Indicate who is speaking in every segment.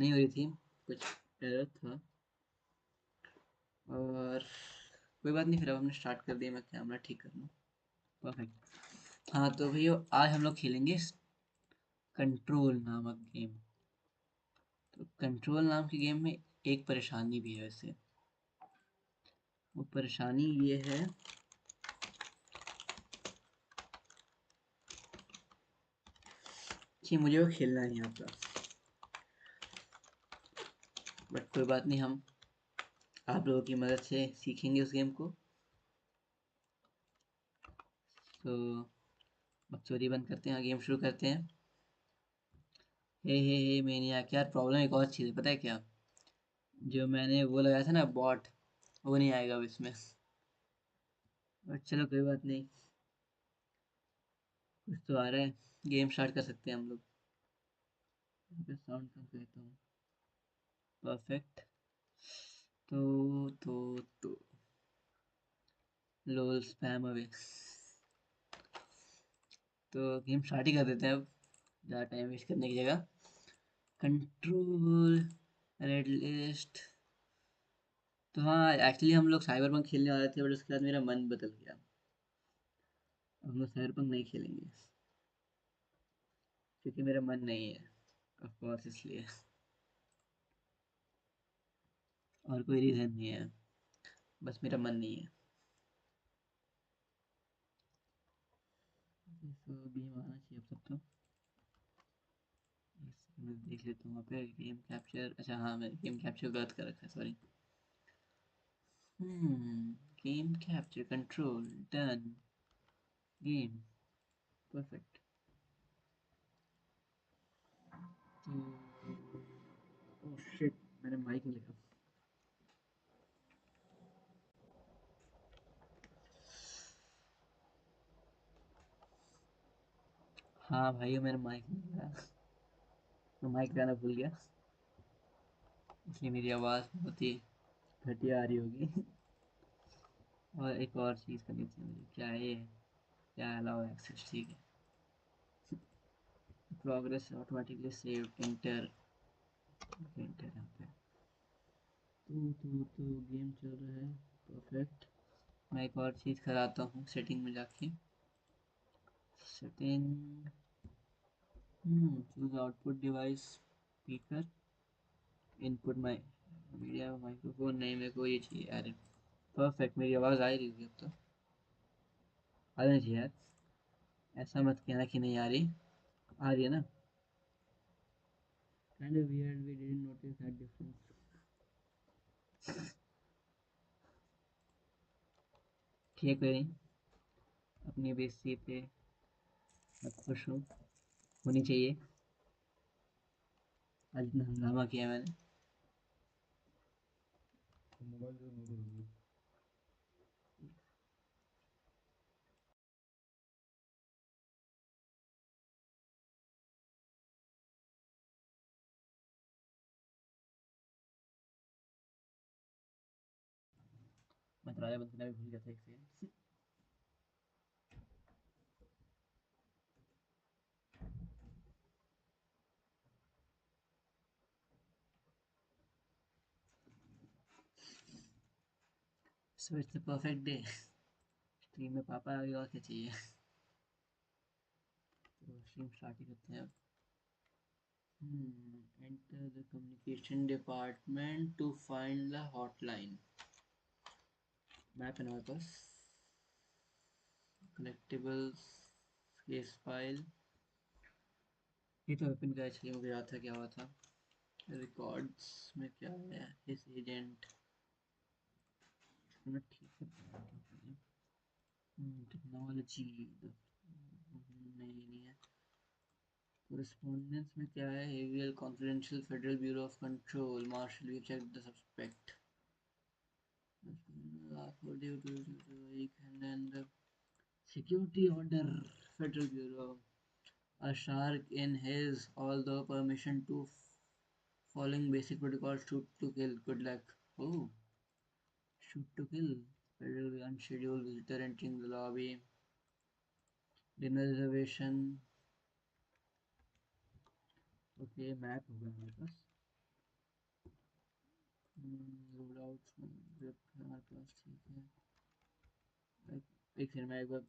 Speaker 1: नहीं हो रही थी, कुछ एरर था। और कोई बात नहीं, फिर अब हमने स्टार्ट कर दिया। मैं कैमरा ठीक कर लूँ। परफेक्ट। हाँ तो भैया, आज हम लोग खेलेंगे कंट्रोल नामक गेम। तो कंट्रोल नाम के गेम में एक परेशानी भी है वैसे। वो परेशानी ये है कि मुझे वो खेलना नहीं आता। बट कोई बात नहीं, हम आप लोगों की मदद से सीखेंगे उस गेम को। तो बकचोदी बंद करते हैं, गेम शुरू करते हैं। हे मैनियाक, यार प्रॉब्लम एक और चीज़ है, पता है क्या? जो मैंने वो लगाया था ना बॉट, वो नहीं आएगा अब इसमें। बट चलो कोई बात नहीं, कुछ तो आ रहा है। गेम स्टार्ट कर सकते हैं हम लोग। यहाँ पे साउंड कम करता हूँ। परफेक्ट। तो लोल स्पैम अवे। तो गेम स्टार्ट ही कर देते हैं अब, ज़्यादा टाइम वेस्ट करने की जगह। Control, red list. तो हाँ, एक्चुअली हम लोग साइबर पंक खेलने वाले थे, बट उसके बाद मेरा मन बदल गया। अब हम लोग साइबर पंक नहीं खेलेंगे, क्योंकि मेरा मन नहीं है। ऑफ कोर्स इसलिए, और कोई रीज़न नहीं है, बस मेरा मन नहीं है। तो गेम आना चाहिए अब तक तो। एक सेकंड में देख लेता हूँ वहाँ पे गेम कैप्चर। अच्छा हाँ, मैं गेम कैप्चर गलत कर रखा है, sorry. Game capture control done. Game perfect. Oh shit, मैंने माइक नहीं लिखा। हाँ भाई, मैंने माइक नहीं लिखा। मैं माइक लगाना भूल गया, इसलिए मेरी आवाज़ बहुत ही घटिया आ रही होगी। और एक और चीज़ करनी थी मुझे, क्या है ये? क्या अलाउ एक्सेस, ठीक है। Progress automatically save, inter. Inter यहाँ पे। तो गेम चल रहा है। परफेक्ट। मैं एक और चीज़ कराता हूँ सेटिंग में जाके। Setting, choose output device, speaker, input my media microphone. नहीं, मेरे को ये चाहिए यार। परफेक्ट, मेरी आवाज़ आ ही रही होगी अब तो। आ रही चाहिए यार, ऐसा मत कहना कि नहीं आ रही। आ रही है ना? kind of weird, we didn't notice that difference. ठीक है, कोई नहीं, अपनी बेइज्जती पे मत खुश हो, होनी चाहिए। आज इतना हंगामा किया मैंने। मैं दरवाजा बंद करना भी भूल गया था, एक second. So it's the perfect day. Stream में पापा आ गए, और क्या चाहिए। तो स्ट्रीम स्टार्ट ही करते हैं अब। Enter the communication department to find the hotline. Map है ना हमारे पास। Collectibles, case file. ये तो ओपन का एक्चुअली मुझे याद था क्या हुआ था। रिकॉर्ड्स में क्या है? हिस एजेंट। मैं ठीक से टेक्नोलॉजी, नहीं है। कोरिस्पोंडेंस में क्या है? एवियल confidential federal bureau of control marshal, we check the suspect. and then the security order, federal bureau, a shark in his, although permission to following basic protocols, shoot to kill. Good luck. Oh, shoot to kill. Federal unscheduled visitor entering the lobby. Dinner reservation. Okay, map होगा हमारे पास। Grip है हमारे पास, ठीक है। एक second मैं एक बार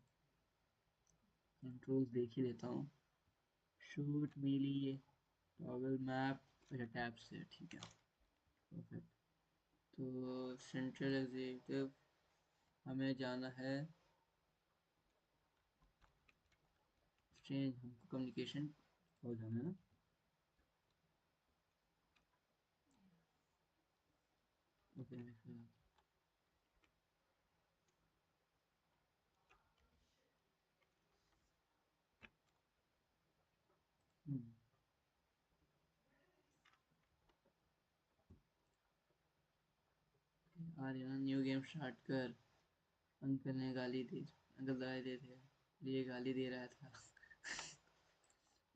Speaker 1: controls देख ही लेता हूँ। शूट मीली, टॉगल मैप, अच्छा टैब से, ठीक है, परफेक्ट। तो सेंट्रल एग्जीक्यूटिव हमें जाना है, एक्सचेंज हमको कम्युनिकेशन हो जाना है ना। ओके आ रही है ना, न्यू गेम स्टार्ट कर। अंकल ने गाली दी, अंकल दवाई दे थे, ये गाली दे रहा था।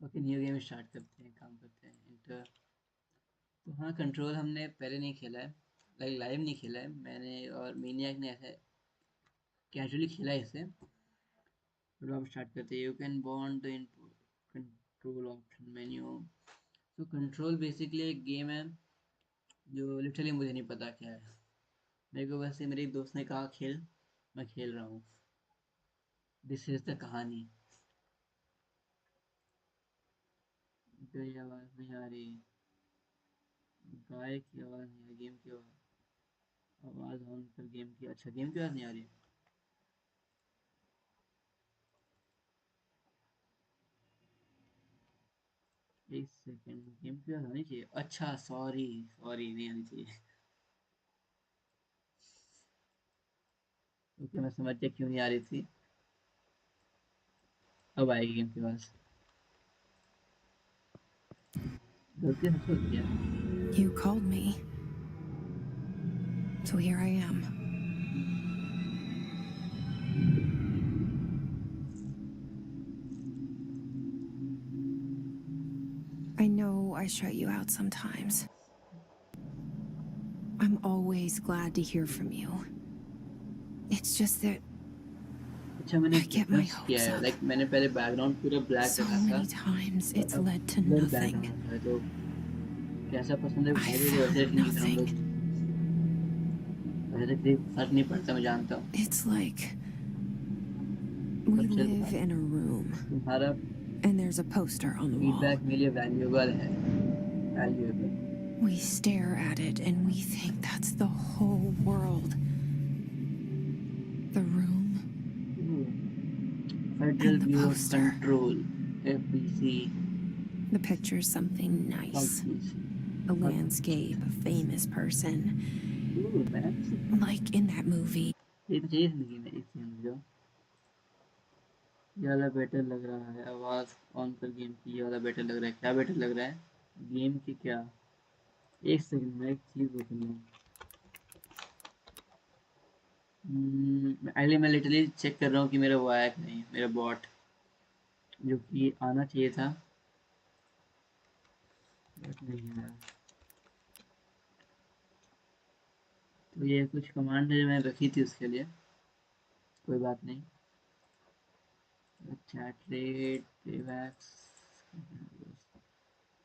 Speaker 1: ओके न्यू गेम स्टार्ट करते हैं, काम करते हैं, इंटर। तो हाँ कंट्रोल हमने पहले नहीं खेला है, लाइक लाइव नहीं खेला है मैंने और मीनियक ने ऐसे कैजुअली खेला है इसे। तो अब स्टार्ट करते हैं। You can bond the input control option menu. तो कंट्रोल बेसिकली एक गेम है जो लिटरली मुझे नहीं पता क्या है। मेरे को वैसे मेरे एक दोस्त ने कहा खेल, मैं खेल रहा हूँ। दिस इज द कहानी। तो ये आवाज़ नहीं आ रही, गाय की आवाज़ नहीं आ रही, गेम की आवाज़ ऑन कर, गेम की, अच्छा गेम की आवाज़ नहीं आ रही। एक सेकेंड, गेम की आवाज़ आनी चाहिए, अच्छा सॉरी सॉरी नहीं आनी चाहिए। ओके मैं समझ गया क्यों नहीं आ रही थी, अब आएगी गेम की आवाज़। गलती सबसे होती है।
Speaker 2: You called me, so here I am. I know I shut you out sometimes. I'm always glad to hear from you. It's just that
Speaker 1: अच्छा मैंने
Speaker 2: I get my
Speaker 1: प्रेफरेंस किया
Speaker 2: hopes
Speaker 1: है,
Speaker 2: up.
Speaker 1: लाइक मैंने पहले background पूरा black
Speaker 2: So
Speaker 1: रखा था
Speaker 2: many times
Speaker 1: और
Speaker 2: it's
Speaker 1: अब
Speaker 2: led to
Speaker 1: blur
Speaker 2: nothing.
Speaker 1: Background रखा है। तो कैसा पसंद है
Speaker 2: I
Speaker 1: बता दो, तो वैसे
Speaker 2: found
Speaker 1: रखेंगे फिर हम लोग।
Speaker 2: nothing.
Speaker 1: वैसे तो कोई फर्क नहीं पड़ता, मैं जानता हूँ।
Speaker 2: It's like we
Speaker 1: पर चल बता
Speaker 2: live
Speaker 1: दो,
Speaker 2: in a room
Speaker 1: तुम्हारा
Speaker 2: and there's a poster on the wall.
Speaker 1: Feedback मेरे लिए वैल्यूएबल है, valuable.
Speaker 2: We stare at it and we think that's the whole world. The room
Speaker 1: federal
Speaker 2: and the
Speaker 1: bureau of
Speaker 2: poster.
Speaker 1: Control, FBC,
Speaker 2: The picture's something nice. A landscape, a famous person. Like in that movie.
Speaker 1: ये तो चाहिए जिंदगी में, इस मुझे ये वाला better लग रहा है, आवाज़ ऑन कर गेम की, ये वाला बेटर लग रहा है। क्या बेटर लग रहा है गेम की क्या? एक सेकंड में एक चीज़ देखूंगा। अगले मैं लिटरली चेक कर रहा हूँ कि मेरा वो आया कि नहीं, मेरा बॉट जो कि आना चाहिए था बट नहीं आया। तो ये कुछ कमांड है जो मैंने रखी थी उसके लिए, कोई बात नहीं। चैट रेट, प्लेबैक्स,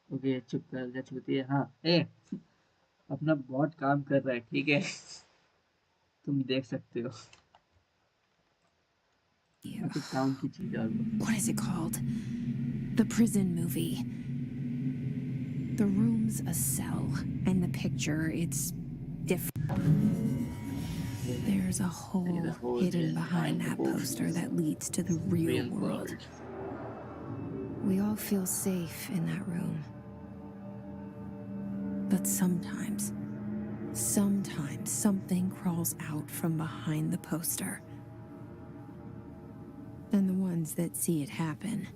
Speaker 1: ओके चुप कर जा छूती है। हाँ ए, अपना बॉट काम कर रहा है, ठीक है। तुम देख सकते हो, बाकी काम की चीज़ और वो।
Speaker 2: What is it called? The prison movie. The room's a cell, and the picture, it's different. There's a hole hidden behind that poster that leads to the real world. We all feel safe in that room. But sometimes something crawls out from behind the poster. And the ones that see it happen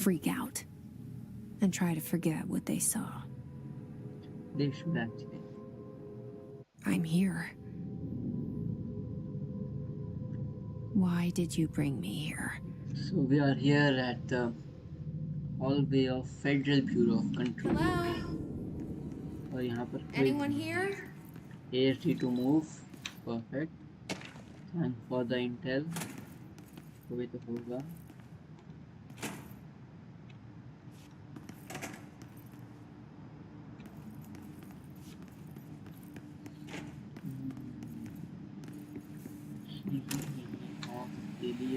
Speaker 2: freak out and try to forget what they saw.
Speaker 1: They should actually.
Speaker 2: I'm here. Why did you bring me here?
Speaker 1: So we are here at the hallway of Federal Bureau of Control.
Speaker 2: Hello?
Speaker 1: और यहाँ पर
Speaker 2: Anyone here?
Speaker 1: ASD to move. Perfect. Thanks for the intel. कोई तो होगा।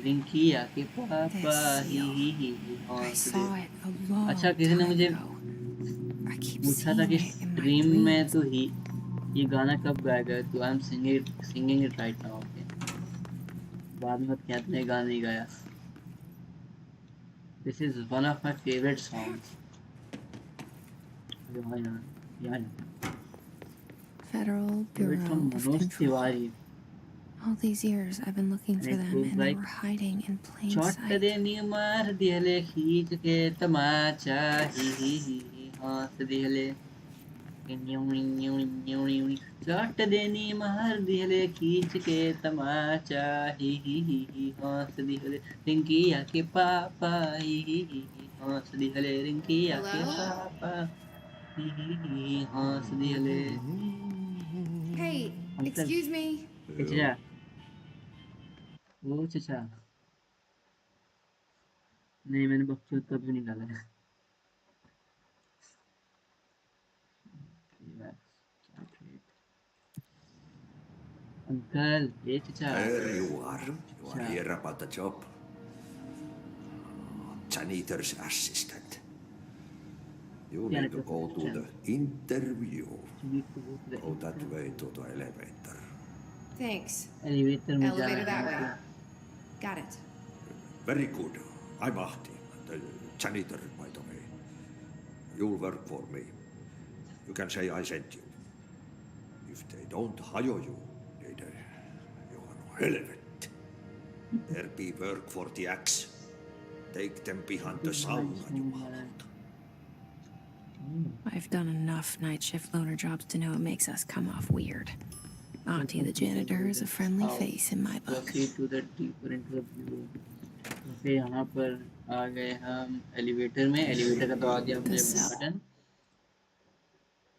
Speaker 1: रिंकी आके पापा
Speaker 2: This seal.
Speaker 1: He
Speaker 2: I
Speaker 1: Hauz they.
Speaker 2: saw it a long
Speaker 1: अच्छा किसी ने
Speaker 2: time
Speaker 1: मुझे
Speaker 2: ago. I keep
Speaker 1: पूछा था
Speaker 2: seeing
Speaker 1: कि
Speaker 2: it in my
Speaker 1: स्ट्रीम में
Speaker 2: dreams.
Speaker 1: तो ही ये गाना कब गाएगा, तो I am singing it right now. Okay, बाद में मत कहना तुमने गाना नहीं गाया. This is one of my favourite songs. यहाँ यहाँ यहाँ
Speaker 2: Federal
Speaker 1: favourite
Speaker 2: Bureau
Speaker 1: song
Speaker 2: of
Speaker 1: Manoj
Speaker 2: Control.
Speaker 1: Tiwari.
Speaker 2: All these years I've been looking
Speaker 1: and
Speaker 2: for
Speaker 1: it
Speaker 2: them
Speaker 1: goes
Speaker 2: and they
Speaker 1: like,
Speaker 2: were hiding in plain
Speaker 1: चोट
Speaker 2: sight.
Speaker 1: देनी मार दिहले खींच के तमाचा ही हौस दिहले. चोट देनी मार दिहले खींच के तमाचा ही हौस दिहले. रिंकिया के पापा ही हौस दिहले. रिंकिया के
Speaker 2: Hello?
Speaker 1: पापा ही हौस दिहले.
Speaker 2: Hey,
Speaker 1: uncle,
Speaker 2: excuse me.
Speaker 1: ए चचा, वो चचा. नहीं, मैंने बकचोद कभी नहीं डाला है. अंकल, ए चचा.
Speaker 3: There you are.
Speaker 1: वो
Speaker 3: You are
Speaker 1: चचा.
Speaker 3: here about the job. Janitor's assistant. You
Speaker 1: क्या
Speaker 3: need to go to
Speaker 1: question?
Speaker 3: the interview.
Speaker 1: You need to go to the
Speaker 3: Go that way to the elevator.
Speaker 2: Thanks.
Speaker 1: elevator में जाना
Speaker 2: Elevator that
Speaker 1: है
Speaker 2: way.
Speaker 1: हमको.
Speaker 2: Got it.
Speaker 3: Very good. I'm Ahti, the janitor, by the way. You'll work for me. You can say I sent you. If they don't hire you, you are no relevant. There be work for the axe. Take them behind the sauna, you mount.
Speaker 2: I've done enough night shift loner jobs to know it makes us come off weird. Auntie the janitor is a friendly face in my book.
Speaker 1: Proceed to the deeper into the view. Okay, यहाँ पर आ गए हम elevator में. Elevator का दबा दिया हमने button.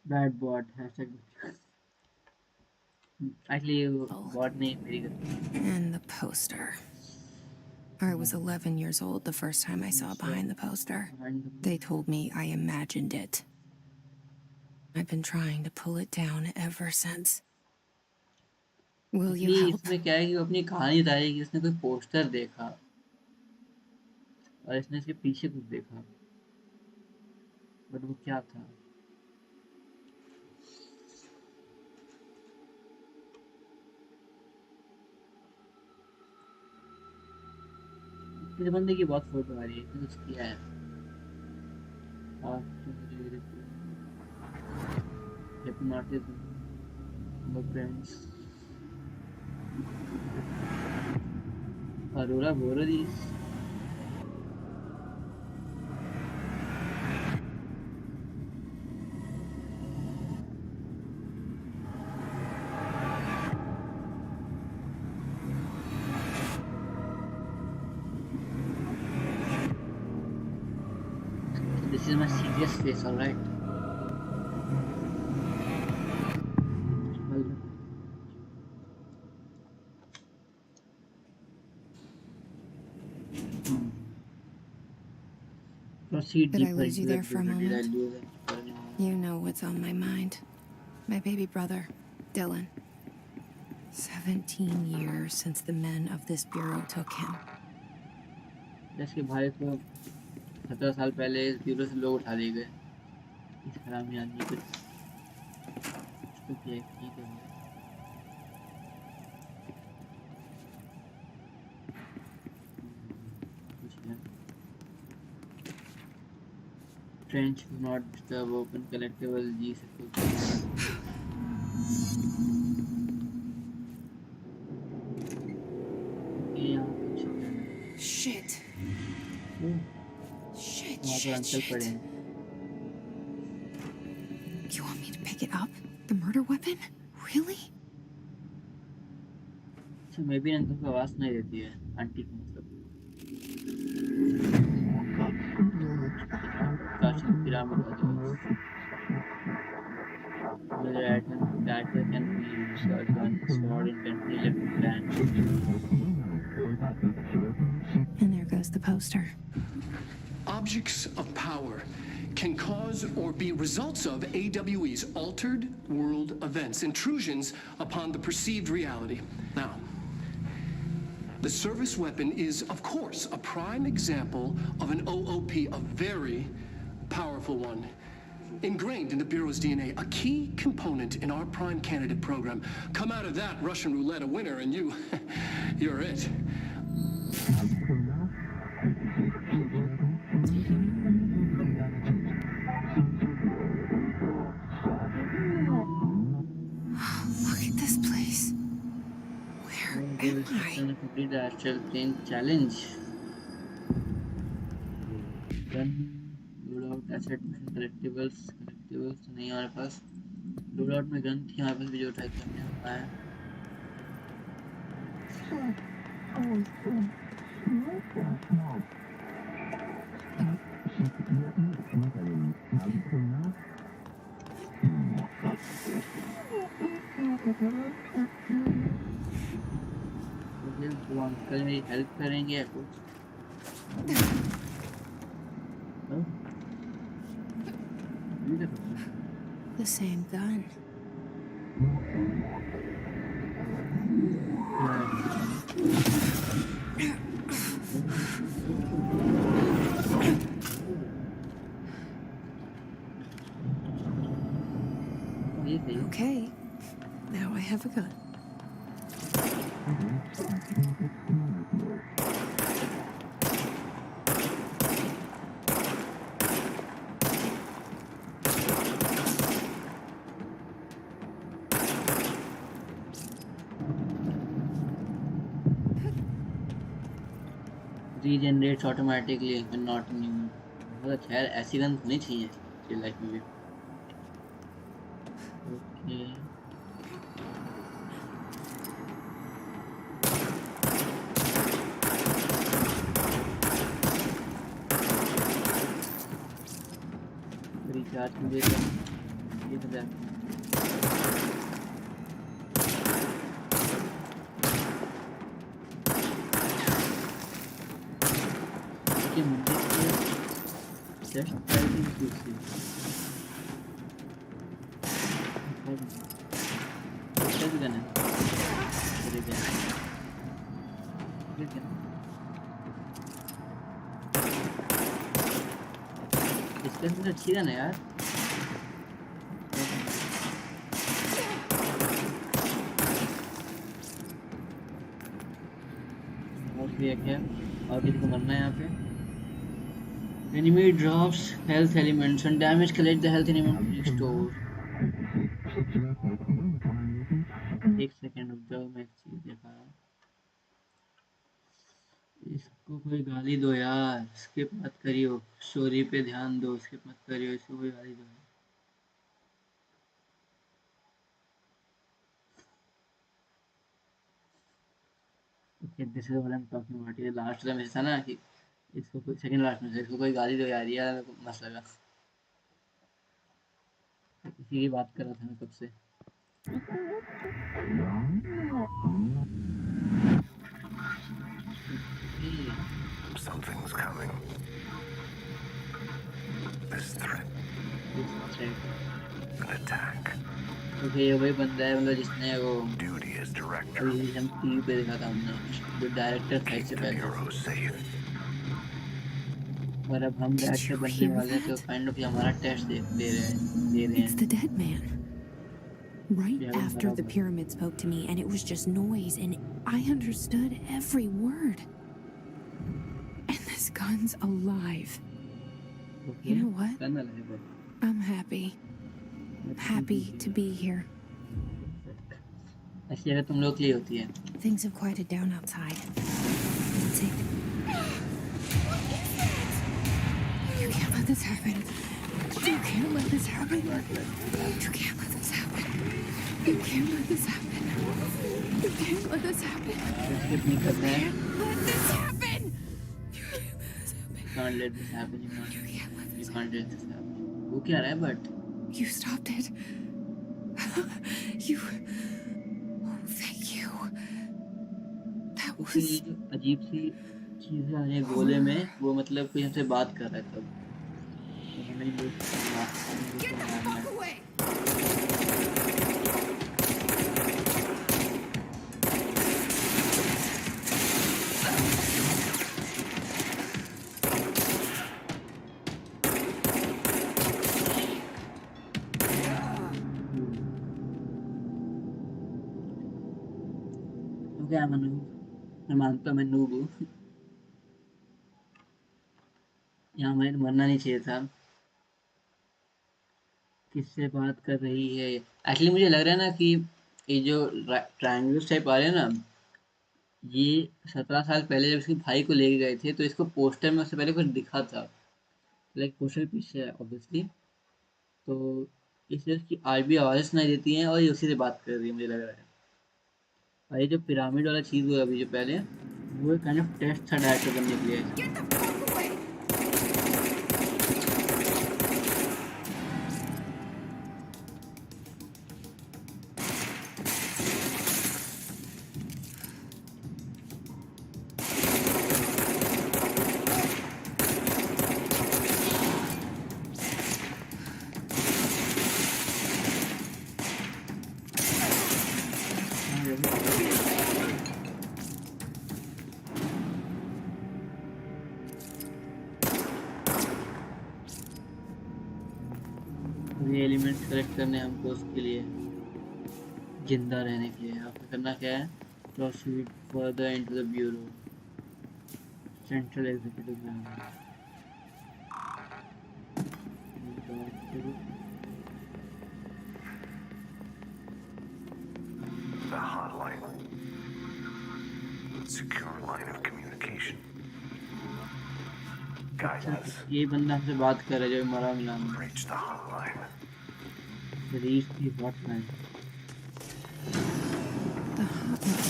Speaker 1: Bad bot hashtag. Actually bot नहीं, मेरी गलती.
Speaker 2: And the poster. I was 11 years old the first time I saw behind the poster. They told me I imagined it. I've been trying to pull it down ever since. Will you help?
Speaker 1: इसमें क्या है कि वो अपनी कहानी बताई कि उसने कोई पोस्टर देखा और इसने इसके पीछे कुछ देखा, बट वो क्या था. इस बंदे की बहुत फोटो आ रही है, इसने कुछ किया है. Hypnotism, friends. Aurora Borealis. This is my serious face, alright? Proceed
Speaker 2: Did I
Speaker 1: deeper
Speaker 2: lose
Speaker 1: into
Speaker 2: you
Speaker 1: the
Speaker 2: there for a
Speaker 1: view. Did I
Speaker 2: moment?
Speaker 1: lose it?
Speaker 2: You know what's on my mind. My baby brother, Dylan. 17 years since the men of this bureau took him.
Speaker 1: इसके भाई को 17 साल पहले इस bureau से लोग उठा लिए गए. इस हरामी आदमी को इसको क्या ठीक है. Trench do not disturb open collectible G
Speaker 2: Shit. Shit,
Speaker 1: वहाँ पर
Speaker 2: shit,
Speaker 1: अंकल पड़े
Speaker 2: shit.
Speaker 1: हैं.
Speaker 2: You want me to pick it up? The murder weapon? Really?
Speaker 1: अच्छा, मैं भी अंकल को आवाज़ नहीं देती है, आंटी को मतलब. काशी पिरामिड वाली. Whether attacker can be researched on sword intently left land.
Speaker 2: And there goes the poster.
Speaker 4: Objects of power can cause or be results of AWE's altered world events, intrusions upon the perceived reality. Now, The service weapon is, of course, a prime example of an OOP, a very powerful one. Ingrained in the Bureau's DNA, a key component in our prime candidate program. Come out of that Russian roulette a winner and you're it.
Speaker 2: Look at this place. Where am I?
Speaker 1: Complete the astral plane challenge. Gun, loadout, asset, mission, collectibles नहीं हमारे पास. Loadout में gun थी हमारे पास भी जो try करने आया. वो अंकल मेरी हेल्प करेंगे या कुछ.
Speaker 2: The same gun. Okay, now I have a gun.
Speaker 1: Regenerates automatically when not in use. मतलब खैर ऐसी गन होनी चाहिए रियल लाइफ में भी. ओके. रिचार्ज मुझे ये तो है. कि मुझे जस्ट टाइपिंग कुछ इसका भी गन है. अरे क्या ये क्या इसका भी अच्छी गन है यार. और भी है क्या और किसी को मरना है यहाँ पे. Enemy drops health elements and damage collect the health element restore. एक सेकेंड रुक जाओ मैं एक चीज दिखा रहा हूँ. इसको कोई गाली दो यार. स्किप मत करियो. स्टोरी पे ध्यान दो. स्किप मत करियो. इसको कोई गाली दो. Okay, this is what I'm talking about. ये लास्ट वाला मैसेज था ना कि इसको कोई सेकंड लास्ट में इसको कोई गाली दो यार. यार मेरे को मस्त लगा. इसी की बात कर रहा था मैं कब से.
Speaker 5: Something's coming. This threat. An attack.
Speaker 1: Okay ये वही बंदा है मतलब जिसने वो
Speaker 5: Duty as director.
Speaker 1: अभी हम टीवी पे देखा था हमने. जो डायरेक्टर था इससे पहले.
Speaker 5: Bureau safe.
Speaker 1: और अब हम डायरेक्टर बनने वाले तो काइंड ऑफ हमारा टेस्ट दे रहे हैं.
Speaker 2: It's the dead man. Right after the pyramid spoke to me, and it was just noise, and I understood every word. And this gun's alive. You know what? I'm happy. Happy to be here.
Speaker 1: ऐसी जगह तुम लोग के लिए होती है.
Speaker 2: Things have quieted down outside. Let's see. You can't let this happen. You can't let this happen. You can't let this happen. You can't let this happen. You can't let this happen.
Speaker 1: Skip नहीं करना है.
Speaker 2: Let this happen.
Speaker 1: You can't let this happen. You can't let this happen. वो क्या रहा है but
Speaker 2: You stopped it. You. Oh, thank you. That
Speaker 1: उसकी
Speaker 2: was.
Speaker 1: जो अजीब सी चीजें आ रही हैं गोले में वो मतलब कोई हमसे बात कर रहा है तब.
Speaker 2: Get the fuck away!
Speaker 1: Okay I am मैं मानता हूँ मैं नूब हूँ। यहाँ मैं मरना नहीं चाहिए था। किससे बात कर रही है एक्चुअली मुझे लग रहा है ना कि ये जो ट्रायंगल्स टाइप आ रहे हैं ना, ये 17 साल पहले जब इसके भाई को लेके गए थे तो इसको पोस्टर में उससे पहले कुछ दिखा था। लाइक पोस्टर पीछे है ऑब्वियसली, तो इसलिए उसकी आज भी आवाज़ें सुनाई देती हैं और ये उसी से बात कर रही है मुझे लग रहा है। और ये जो पिरामिड वाला चीज़ हुआ अभी जो पहले, वो काइंड ऑफ टेस्ट था डायरेक्टर बनने के लिए। ये एलिमेंट्स कलेक्ट करने हमको उसके लिए, जिंदा रहने के लिए आपको करना क्या है? Proceed further into the bureau, central executive bureau.
Speaker 5: The hotline. Secure line of communication. Guide us.
Speaker 1: ये बंदा हमसे बात कर रहा है जो मरा मिला।
Speaker 5: Reach the hotline.
Speaker 1: Reach the hotline.
Speaker 2: The hotline.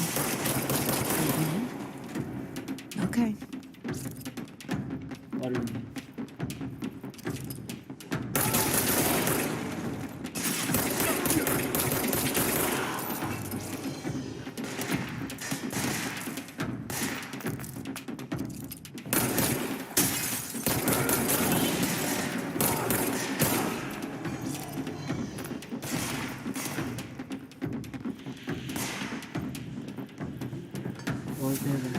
Speaker 2: Okay.
Speaker 1: और भी बोलते हैं।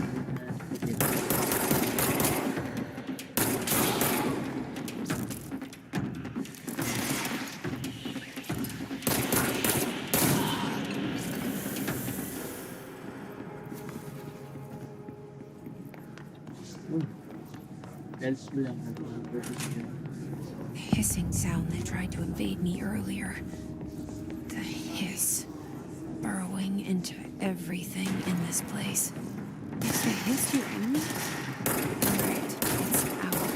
Speaker 2: Hissing sound that tried to invade me earlier. The hiss. Burrowing into everything in this place. Is the hiss your enemy? Alright, it's our.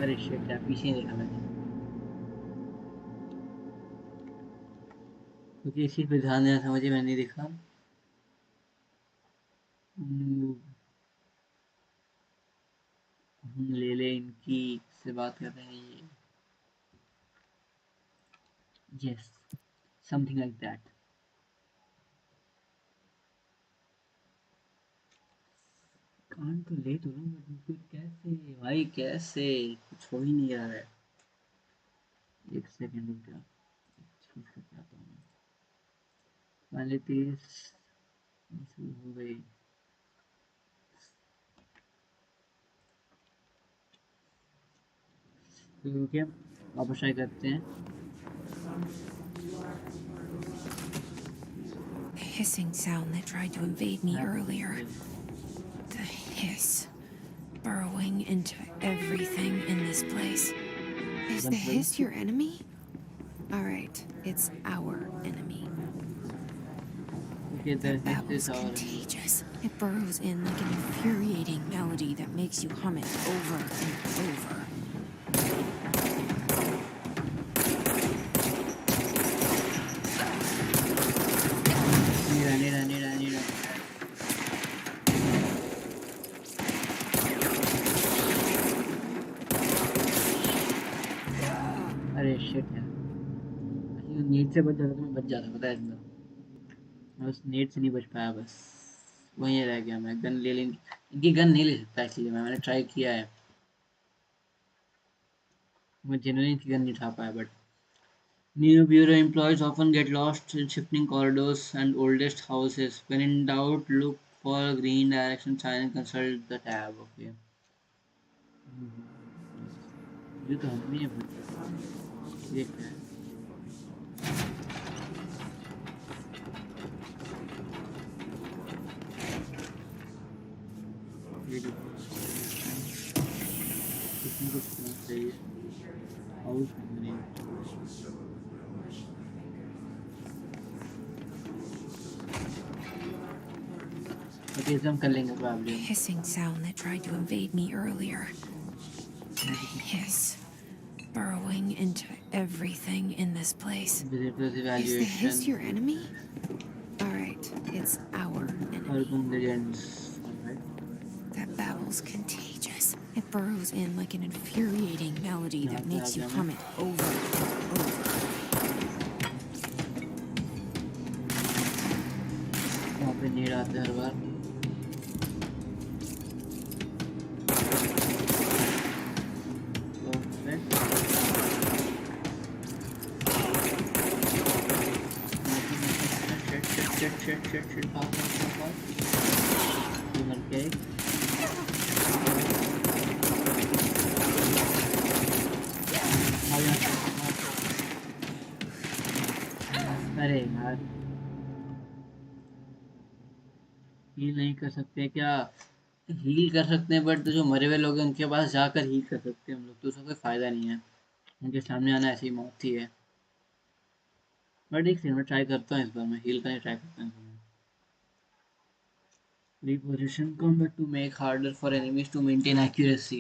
Speaker 1: अरे shit यार, पीछे नहीं देखा मैंने, क्योंकि इसी पे ध्यान देना था मुझे, मैंने नहीं देखा। ले ले इनकी से बात कर रहे हैं ये। Yes, something like that. कान तो ले तो लूं बट फिर कैसे भाई, कैसे? कुछ हो ही नहीं रहा है। एक सेकंड रुक जा, चीज करके आता हूँ। पहले 30 हो गई। ठीक है, वापस ट्राई करते हैं।
Speaker 2: The hissing sound that tried to invade me earlier. The hiss. Burrowing into everything in this place. Is the hiss your enemy? Alright, it's our enemy.
Speaker 1: Okay,
Speaker 2: That was contagious. It burrows in like an infuriating melody that makes you hum it over and over.
Speaker 1: अरे shit यार, net से बच जाता तो मैं बच जाता, पता है इसमें। मैं उस नेट से नहीं बच पाया बस। वहीं रह गया मैं। गन ले लेंगे, इनकी गन नहीं ले सकता इसलिए मैंने ट्राई किया है। मैं जनरली इनकी गन नहीं उठा पाया। But new bureau employees often get lost in shifting corridors and oldest houses. When in doubt, look for green direction sign and consult the tab. Okay. ये तो हम नहीं है but ये क्या है? ये देखो इसमें कुछ करना चाहिए। हाउस नहीं। ओके इसे हम कर लेंगे probably।
Speaker 2: Hissing sound that tried to invade me earlier. The hiss burrowing into everything in this place.
Speaker 1: Visitors
Speaker 2: Is the hiss
Speaker 1: evaluation
Speaker 2: your enemy? Alright, it's our
Speaker 1: और
Speaker 2: enemy.
Speaker 1: legends। Alright.
Speaker 2: That babble's contagious. It burrows in like an infuriating melody that makes you hum it over and over.
Speaker 1: वहाँ पे need आते हर बार। shit मर गए। अरे यार heal नहीं कर सकते क्या? हील कर सकते हैं बट जो मरे हुए लोग हैं उनके पास जाकर हील कर सकते हैं हम लोग, तो उसका कोई फायदा नहीं है। उनके सामने आना ऐसी मौत ही है। बट एक सेकंड मैं ट्राई करता हूँ, इस बार मैं हील करने ट्राई करता हूँ। Reposition combat to make harder for enemies to maintain accuracy.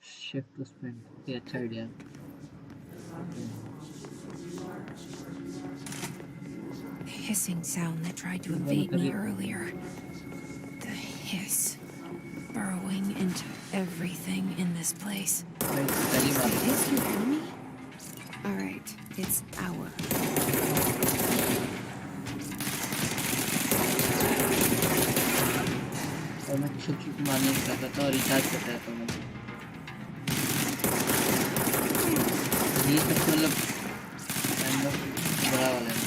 Speaker 1: Shift to sprint. Okay, अच्छा idea.
Speaker 2: The hissing sound that tried to invade me earlier. The hiss burrowing into everything in this place. Is the hiss your enemy? Alright, it's our.
Speaker 1: और मैं छुप मारने की करता था और recharge करता था मैं। ये सबसे मतलब बड़ा वाला है।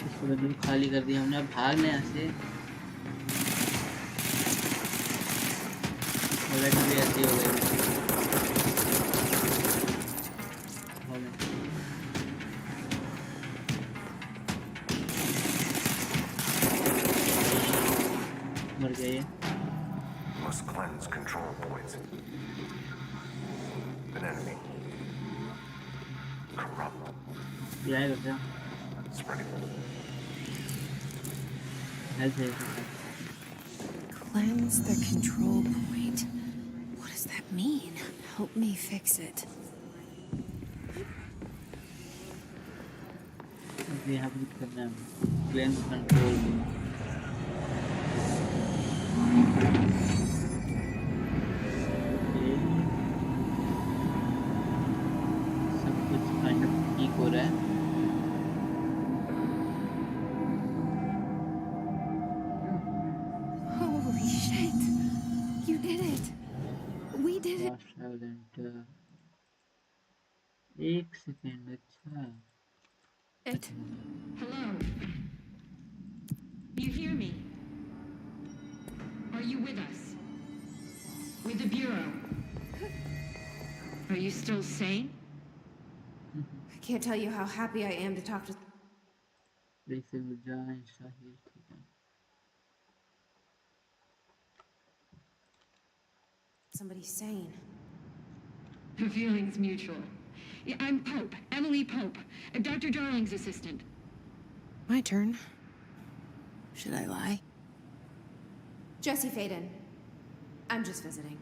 Speaker 1: इसको बिल्कुल खाली कर दिया हमने। अब भागने यहाँ से भी ऐसे हो गए। मर गए।
Speaker 5: Must cleanse control points. An enemy. Corrupt.
Speaker 1: क्या है करते?
Speaker 5: Spreading.
Speaker 1: ऐसे
Speaker 2: Cleanse the control point. What does that mean? Help me fix it.
Speaker 1: we have to करना है। cleanse control सब कुछ kind of ठीक हो रहा है।
Speaker 2: Holy shit! You did it! We did it!
Speaker 1: एक सेकेंड। अच्छा
Speaker 6: Hello? You hear me? Are you with us? With the Bureau? Are you still sane?
Speaker 2: I can't tell you how happy I am to talk to... somebody sane.
Speaker 6: The feeling's mutual. Yeah, I'm Pope, Emily Pope, Dr. Darling's assistant.
Speaker 2: My turn. Should I lie? Jesse Faden. I'm just visiting.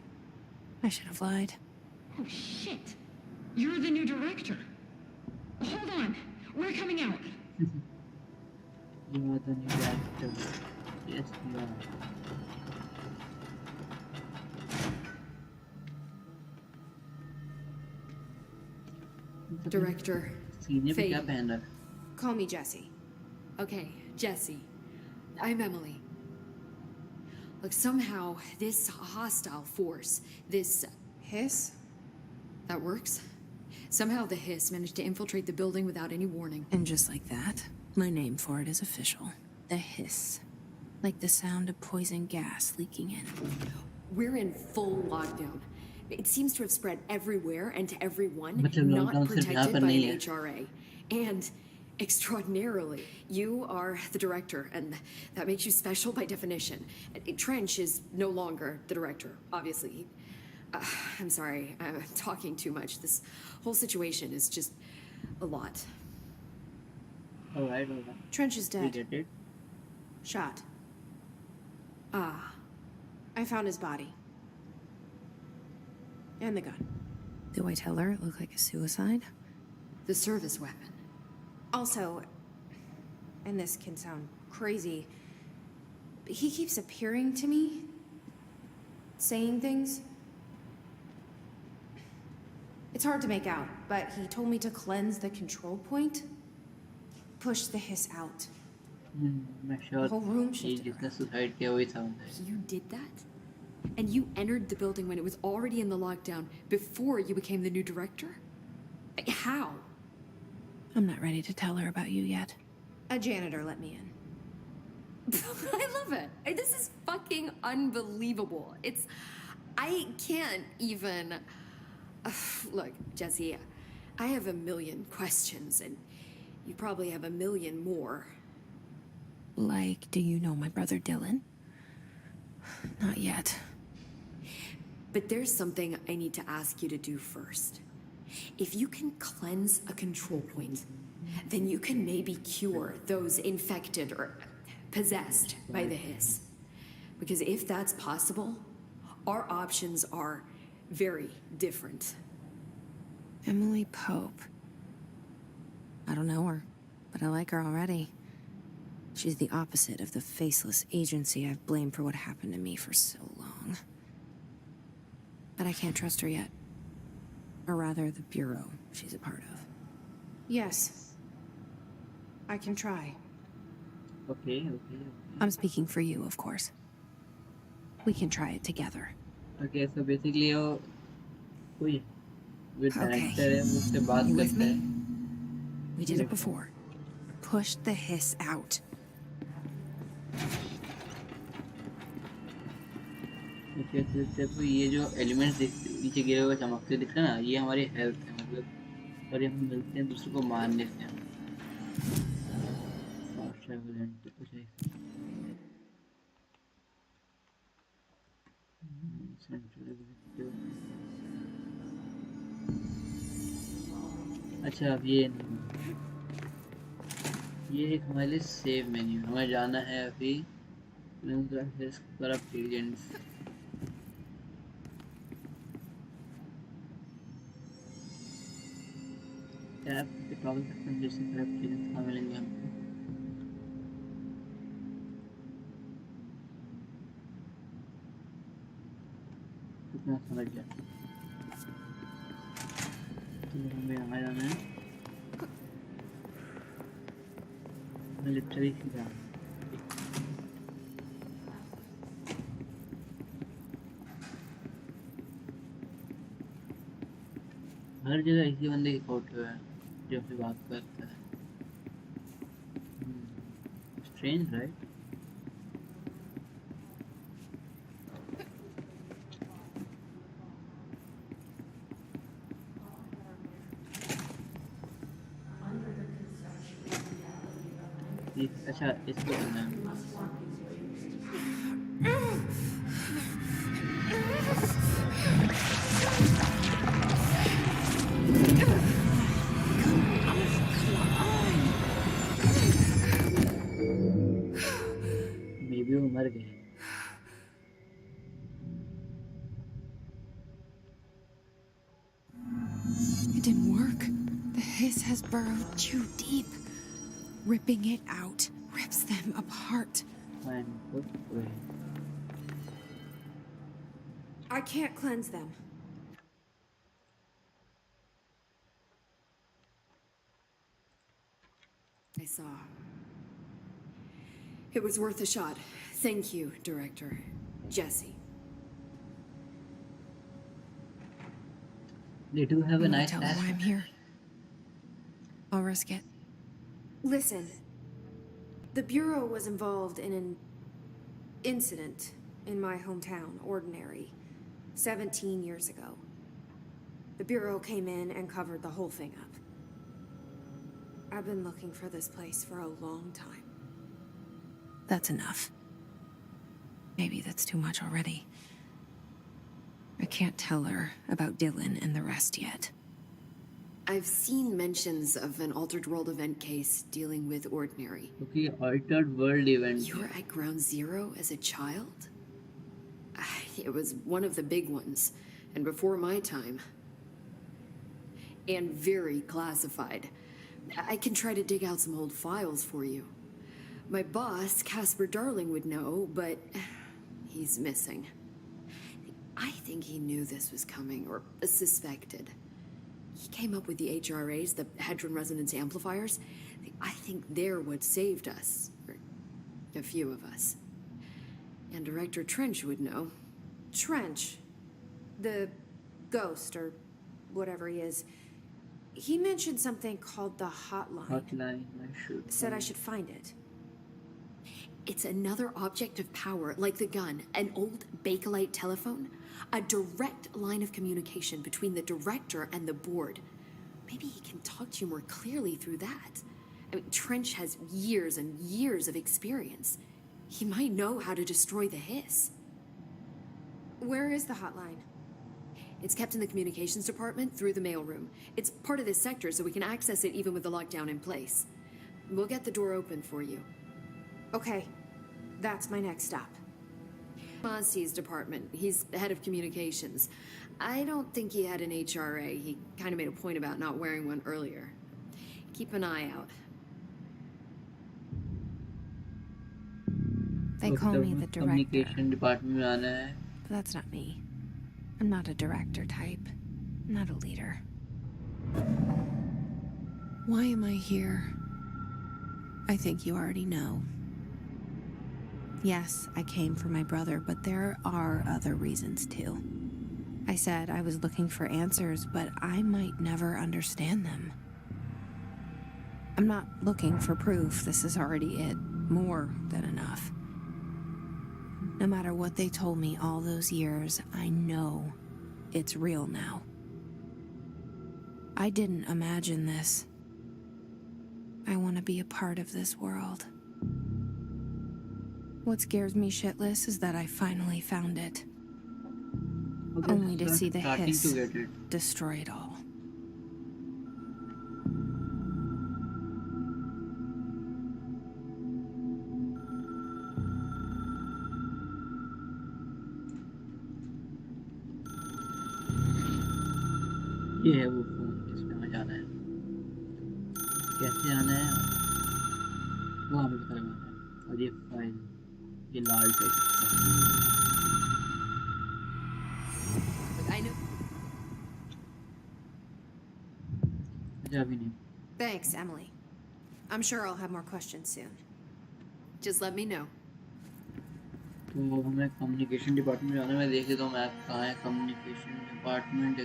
Speaker 2: I should have lied.
Speaker 6: Oh, shit. You're the new director. Hold on. We're coming out.
Speaker 1: You are the new director. Yes, you are.
Speaker 6: Director.
Speaker 1: सीने पे क्या
Speaker 6: Faye.
Speaker 1: पहन रखा?
Speaker 2: Call me Jesse.
Speaker 6: Okay, Jesse. I'm Emily. Look, somehow this hostile force, this...
Speaker 2: Hiss?
Speaker 6: That works? Somehow the hiss managed to infiltrate the building without any warning.
Speaker 2: And just like that, my name for it is official. The hiss. Like the sound of poison gas leaking in.
Speaker 6: We're in full lockdown. It seems to have spread everywhere and to everyone,
Speaker 1: मतलब
Speaker 6: not
Speaker 1: lockdown सिर्फ यहाँ
Speaker 6: protected
Speaker 1: पर
Speaker 6: by
Speaker 1: नहीं
Speaker 6: an
Speaker 1: है.
Speaker 6: HRA. And extraordinarily, you are the director, and that makes you special by definition. Trench is no longer the director, obviously. I'm sorry, I'm talking too much. This whole situation is just a lot.
Speaker 1: Alright.
Speaker 2: Trench is
Speaker 1: We
Speaker 2: dead.
Speaker 1: get it.
Speaker 2: Shot.
Speaker 6: Ah,
Speaker 2: I found his body. And the gun. Do I tell her it looked like a suicide?
Speaker 6: the service weapon.
Speaker 2: Also, and this can sound crazy, but he keeps appearing to me, saying things. It's hard to make out, but he told me to cleanse the control point, push the hiss out.
Speaker 1: मैं sure
Speaker 2: whole room
Speaker 1: ये
Speaker 2: shifted
Speaker 1: जिसने suicide किया वही था बंदा.
Speaker 6: You did that? And you entered the building when it was already in the lockdown before you became the new director? How?
Speaker 2: I'm not ready to tell her about you yet. A janitor let me in.
Speaker 6: I love it. This is fucking unbelievable. I can't even... Look, Jesse, I have a million questions, and you probably have a million more.
Speaker 2: Like, do you know my brother Dylan? Not yet.
Speaker 6: But there's something I need to ask you to do first. If you can cleanse a control point, then you can maybe cure those infected or possessed by the hiss. Because if that's possible, our options are very different.
Speaker 2: Emily Pope. I don't know her, but I like her already. She's the opposite of the faceless agency I've blamed for what happened to me for so long. But I can't trust her yet. Or rather, the bureau she's a part of. Yes. I can try.
Speaker 1: Okay.
Speaker 2: I'm speaking for you, of course. We can try it together.
Speaker 1: Okay, so basically वो कोई with
Speaker 2: Okay.
Speaker 1: director है वो उससे बात
Speaker 2: You with
Speaker 1: करता है.
Speaker 2: me? We did it before. Push the hiss out.
Speaker 1: Okay, तो ये जो elements नीचे गिरे हुए चमकते दिख रहे हैं ना, ये हमारी health है मतलब, और ये हम मिलते हैं दूसरे को मारने से. Travelent कुछ ऐसे. Central Executive. अच्छा अब ये एक हमारे लिए सेव मेन्यू. हमें जाना है अभी करप्ट एजेंट्स. टैप पे टॉगल करते हैं जैसे करप्ट एजेंट्स कहाँ मिलेंगे हमको. कितना समझ गया. तो हमें यहाँ जाना है. मिलिट्री सीधा. हर जगह इसी बंदे की फोटो है जो अपनी बात करता है. Strange right. अच्छा इसको करना है. मे बी वो मर गए.
Speaker 2: It didn't work. The hiss has burrowed too deep. Ripping it out rips them apart. I can't cleanse them.
Speaker 6: I saw. It was worth a shot. Thank you, Director Jesse.
Speaker 1: They do have a
Speaker 2: I'm gonna
Speaker 1: nice
Speaker 2: tell them
Speaker 1: ass.
Speaker 2: why I'm here. I'll risk it.
Speaker 7: Listen, the Bureau was involved in an incident in my hometown, Ordinary, 17 years ago. The Bureau came in and covered the whole thing up. I've been looking for this place for a long time.
Speaker 2: That's enough. Maybe that's too much already. I can't tell her about Dylan and the rest yet.
Speaker 6: I've seen mentions of an Altered World event case dealing with Ordinary.
Speaker 1: Okay, altered world event.
Speaker 6: You were at Ground Zero as a child? It was one of the big ones, and before my time. And very classified. I can try to dig out some old files for you. My boss, Casper Darling, would know, but he's missing. I think he knew this was coming, or suspected. He came up with the HRAs, the Hadron Resonance Amplifiers. I think they're what saved us. Or a few of us. And Director Trench would know.
Speaker 7: Trench, the ghost, or whatever he is, he mentioned something called the hotline.
Speaker 1: Hotline, I should.
Speaker 7: Said I should find it.
Speaker 6: It's another object of power, like the gun, an old Bakelite telephone. A direct line of communication between the director and the board. Maybe he can talk to you more clearly through that. I mean, Trench has years and years of experience. He might know how to destroy the hiss.
Speaker 7: Where is the hotline?
Speaker 6: It's kept in the communications department through the mailroom. It's part of this sector, so we can access it even with the lockdown in place. We'll get the door open for you.
Speaker 7: Okay, that's my next stop.
Speaker 6: Mozzie's department. He's the head of communications. I don't think he had an HRA. He kind of made a point about not wearing one earlier. Keep an eye out.
Speaker 2: They call me the director,
Speaker 1: Communication department में आना है.
Speaker 2: but that's not me. I'm not a director type. I'm not a leader. Why am I here? I think you already know. Yes, I came for my brother, but there are other reasons too. I said I was looking for answers, but I might never understand them. I'm not looking for proof. This is already it. More than enough. No matter what they told me all those years, I know it's real now. I didn't imagine this. I want to be a part of this world. What scares me shitless is that I finally found it.
Speaker 1: Okay,
Speaker 2: Only to
Speaker 1: so
Speaker 2: see the
Speaker 1: starting
Speaker 2: hiss
Speaker 1: to get it.
Speaker 2: destroy it all.
Speaker 1: ये है वो phone जिसमें हमें जाना है. कैसे आना है वो हमें पता लगाना है. और ये फाइल, ये लाल टेक्स्ट.
Speaker 6: I know.
Speaker 1: अच्छा अभी नहीं.
Speaker 7: Thanks, Emily. I'm sure I'll have more questions soon.
Speaker 6: Just let me know.
Speaker 1: तो हमें कम्युनिकेशन डिपार्टमेंट जाना है. मैं देख लेता हूँ मैप कहाँ है. कम्युनिकेशन डिपार्टमेंट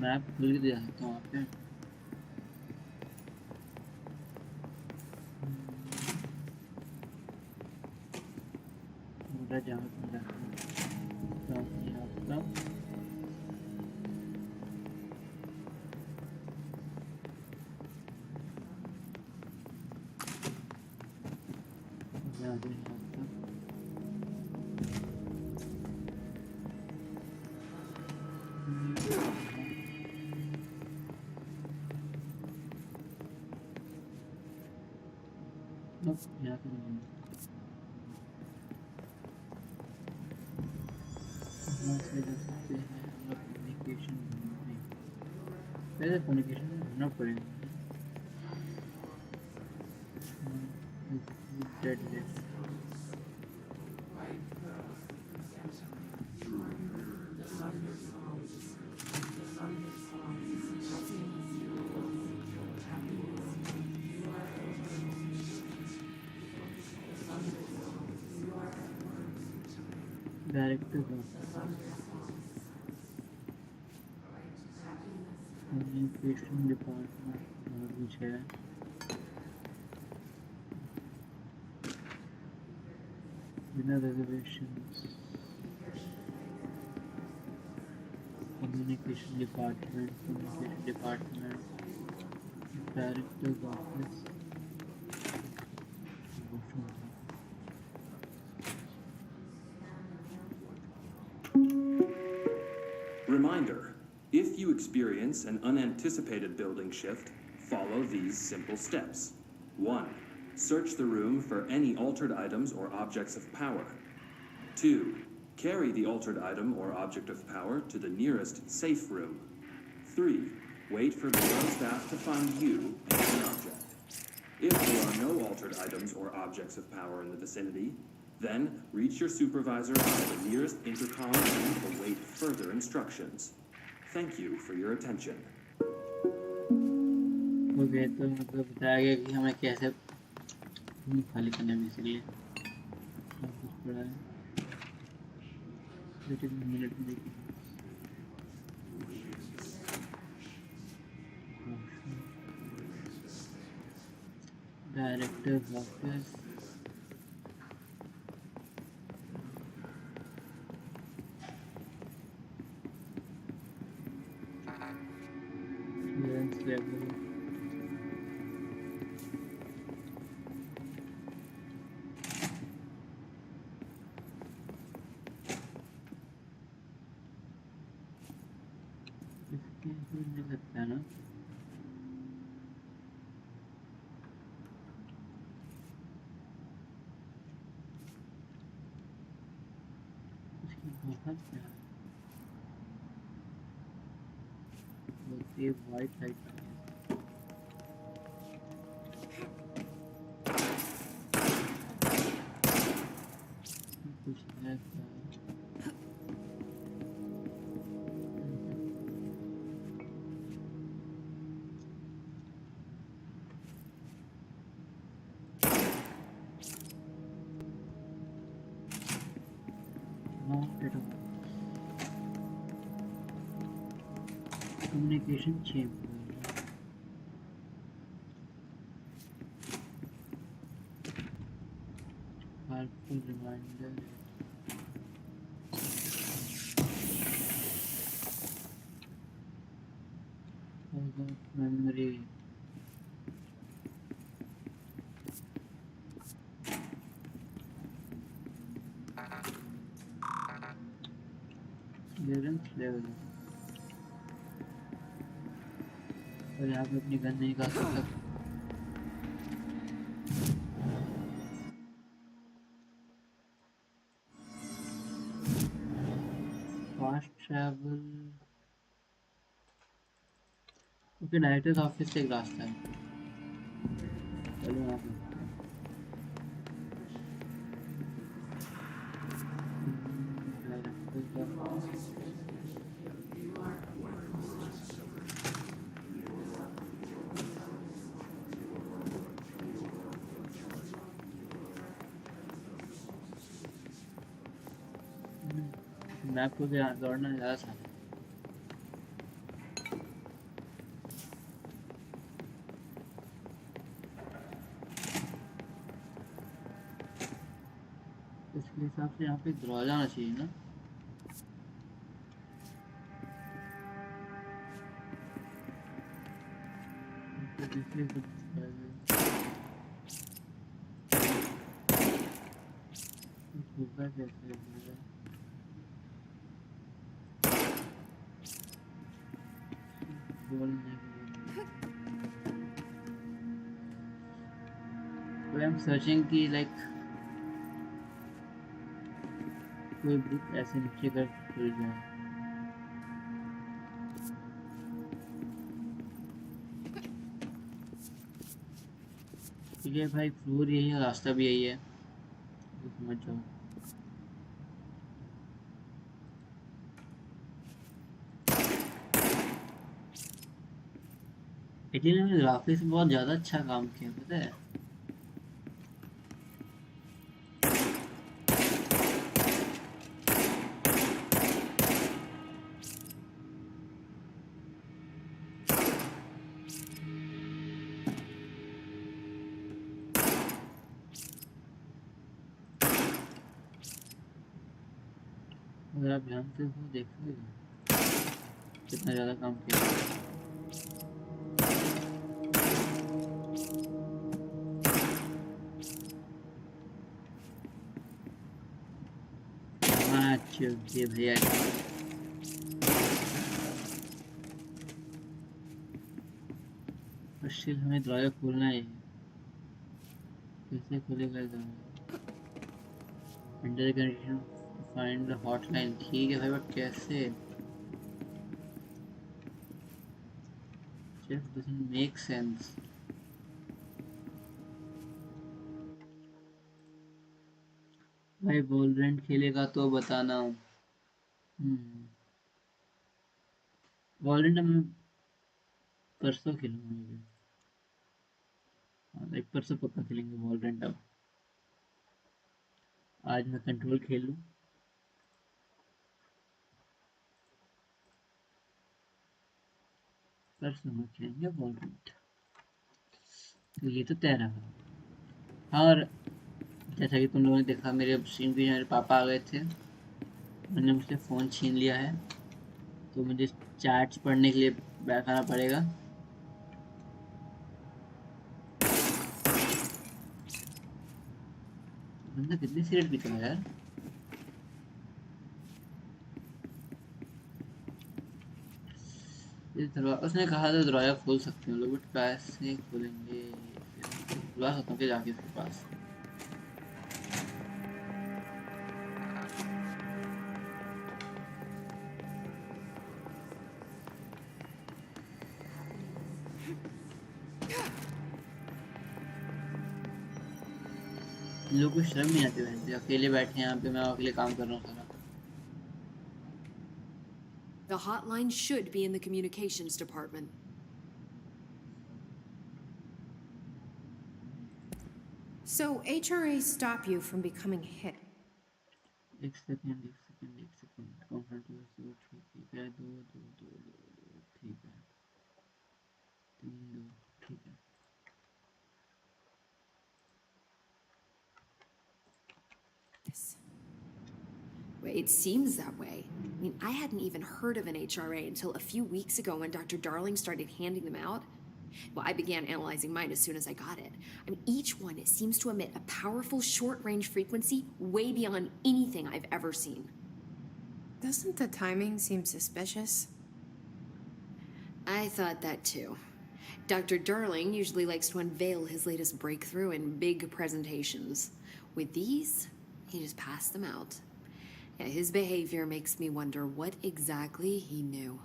Speaker 1: मैप खुल के दे सकता हूँ वहाँ पे. पूरा जहाँ पे जाता हूँ आपका यहाँ पे आपका यहाँ पे नहीं. यहाँ से जा सकते हैं हम लोग कम्युनिकेशन में. पहले कम्युनिकेशन में ढूंढना पड़ेगा. Dead list. Director communication department और कुछ है बिना reservations communication department directors office
Speaker 8: Reminder, if you experience an unanticipated building shift, follow these simple steps. 1. Search the room for any altered items or objects of power. 2. Carry the altered item or object of power to the nearest safe room. 3. Wait for bureau staff to find you and an object. If there are no altered items or objects of power in the vicinity, then reach your supervisor via the nearest intercom and await further instructions. Thank you for your attention.
Speaker 1: Okay तो मतलब बताया गया कि हमें कैसे खाली करना है बेसिकली कुछ पड़ा है मिनट में देखिए डायरेक्टर्स ऑफिस क्लियरेंस लेवल मिल सकता है ना इसकी बहुत क्या है बोलती है वाइट लाइट कुछ है communication chamber powerful reminder of memory clearance level और यहाँ पे अपनी गन नहीं निकाल सकता fast travel okay directors office से एक रास्ता है चलो यहाँ पे मैप को दौड़ना ज़्यादा था इसके हिसाब से यहाँ पे दरवाजा आना चाहिए ना कैसे I am searching कि like कोई बुक ऐसे नीचे कर खुल जाए ठीक है भाई फ्लोर यही है रास्ता भी यही है समझ जाओ इटली ने ग्राफिक्स में बहुत ज़्यादा अच्छा काम किया पता है अगर आप ध्यान से वो देखोगे कितना ज़्यादा काम किया है। हाँ ये भैया स्टिल हमें दरवाजा खोलना है। कैसे खोलेगा दरवाजा? Under condition find the hotline. ठीक है भाई बट कैसे? Just doesn't make sense. भाई वॉलोरेंट खेलेगा तो बताना। वॉलोरेंट मैं परसों खेलूंगा मुझे। हाँ लाइक परसों पक्का खेलेंगे वॉलोरेंट। अब आज मैं कंट्रोल खेल लूँ। परसों मैं खेलेंगे वॉलोरेंट। तो ये तो तय रहा। और जैसा कि तुम लोगों ने देखा मेरे सीन भी मेरे पापा आ गए थे। उन्होंने मुझसे फ़ोन छीन लिया है तो मुझे चैट्स पढ़ने के लिए बैठाना पड़ेगा। बंदा कितनी सिगरेट पीता है यार। उसने कहा था दरवाजा खोल सकते हैं लोग बट कैसे खोलेंगे? बुला सकता हूँ कि जाके उसके पास। लोगों को शर्म नहीं आती वैसे अकेले बैठे हैं यहाँ पे। मैं अकेले काम कर रहा हूँ सारा।
Speaker 6: The hotline should be in the communications department.
Speaker 7: So HRA stop you from becoming hit.
Speaker 1: एक सेकंड कॉन्फ्रेंस ठीक है। दो दो दो दो ठीक है। तीन दो ठीक है।
Speaker 6: It seems that way. I mean, I hadn't even heard of an HRA until a few weeks ago when Dr. Darling started handing them out. Well, I began analyzing mine as soon as I got it. I mean, each one seems to emit a powerful short-range frequency way beyond anything I've ever seen.
Speaker 7: Doesn't the timing seem suspicious?
Speaker 6: I thought that too. Dr. Darling usually likes to unveil his latest breakthrough in big presentations. With these, he just passed them out. Yeah, his behavior makes me wonder what exactly he knew.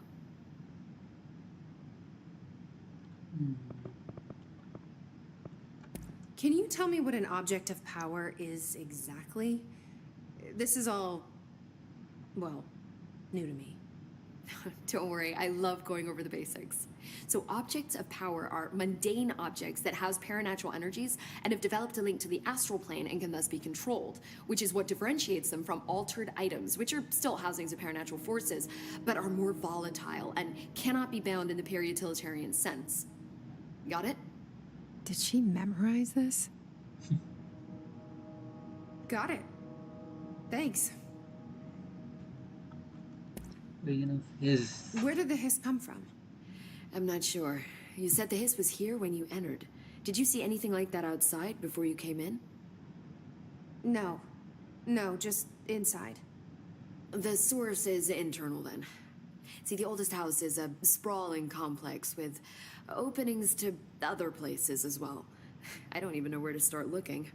Speaker 7: Can you tell me what an object of power is exactly? This is all, well, new to me.
Speaker 6: Don't worry, I love going over the basics. So objects of power are mundane objects that house paranatural energies and have developed a link to the astral plane and can thus be controlled, which is what differentiates them from altered items, which are still housings of paranatural forces, but are more volatile and cannot be bound in the pure utilitarian sense. Got it?
Speaker 7: Did she memorize this? Got it. Thanks. Where did the hiss come from?
Speaker 6: I'm not sure. You said the hiss was here when you entered. Did you see anything like that outside before you came in?
Speaker 7: No. No, just inside.
Speaker 6: The source is internal then. See, the oldest house is a sprawling complex with openings to other places as well. I don't even know where to start looking.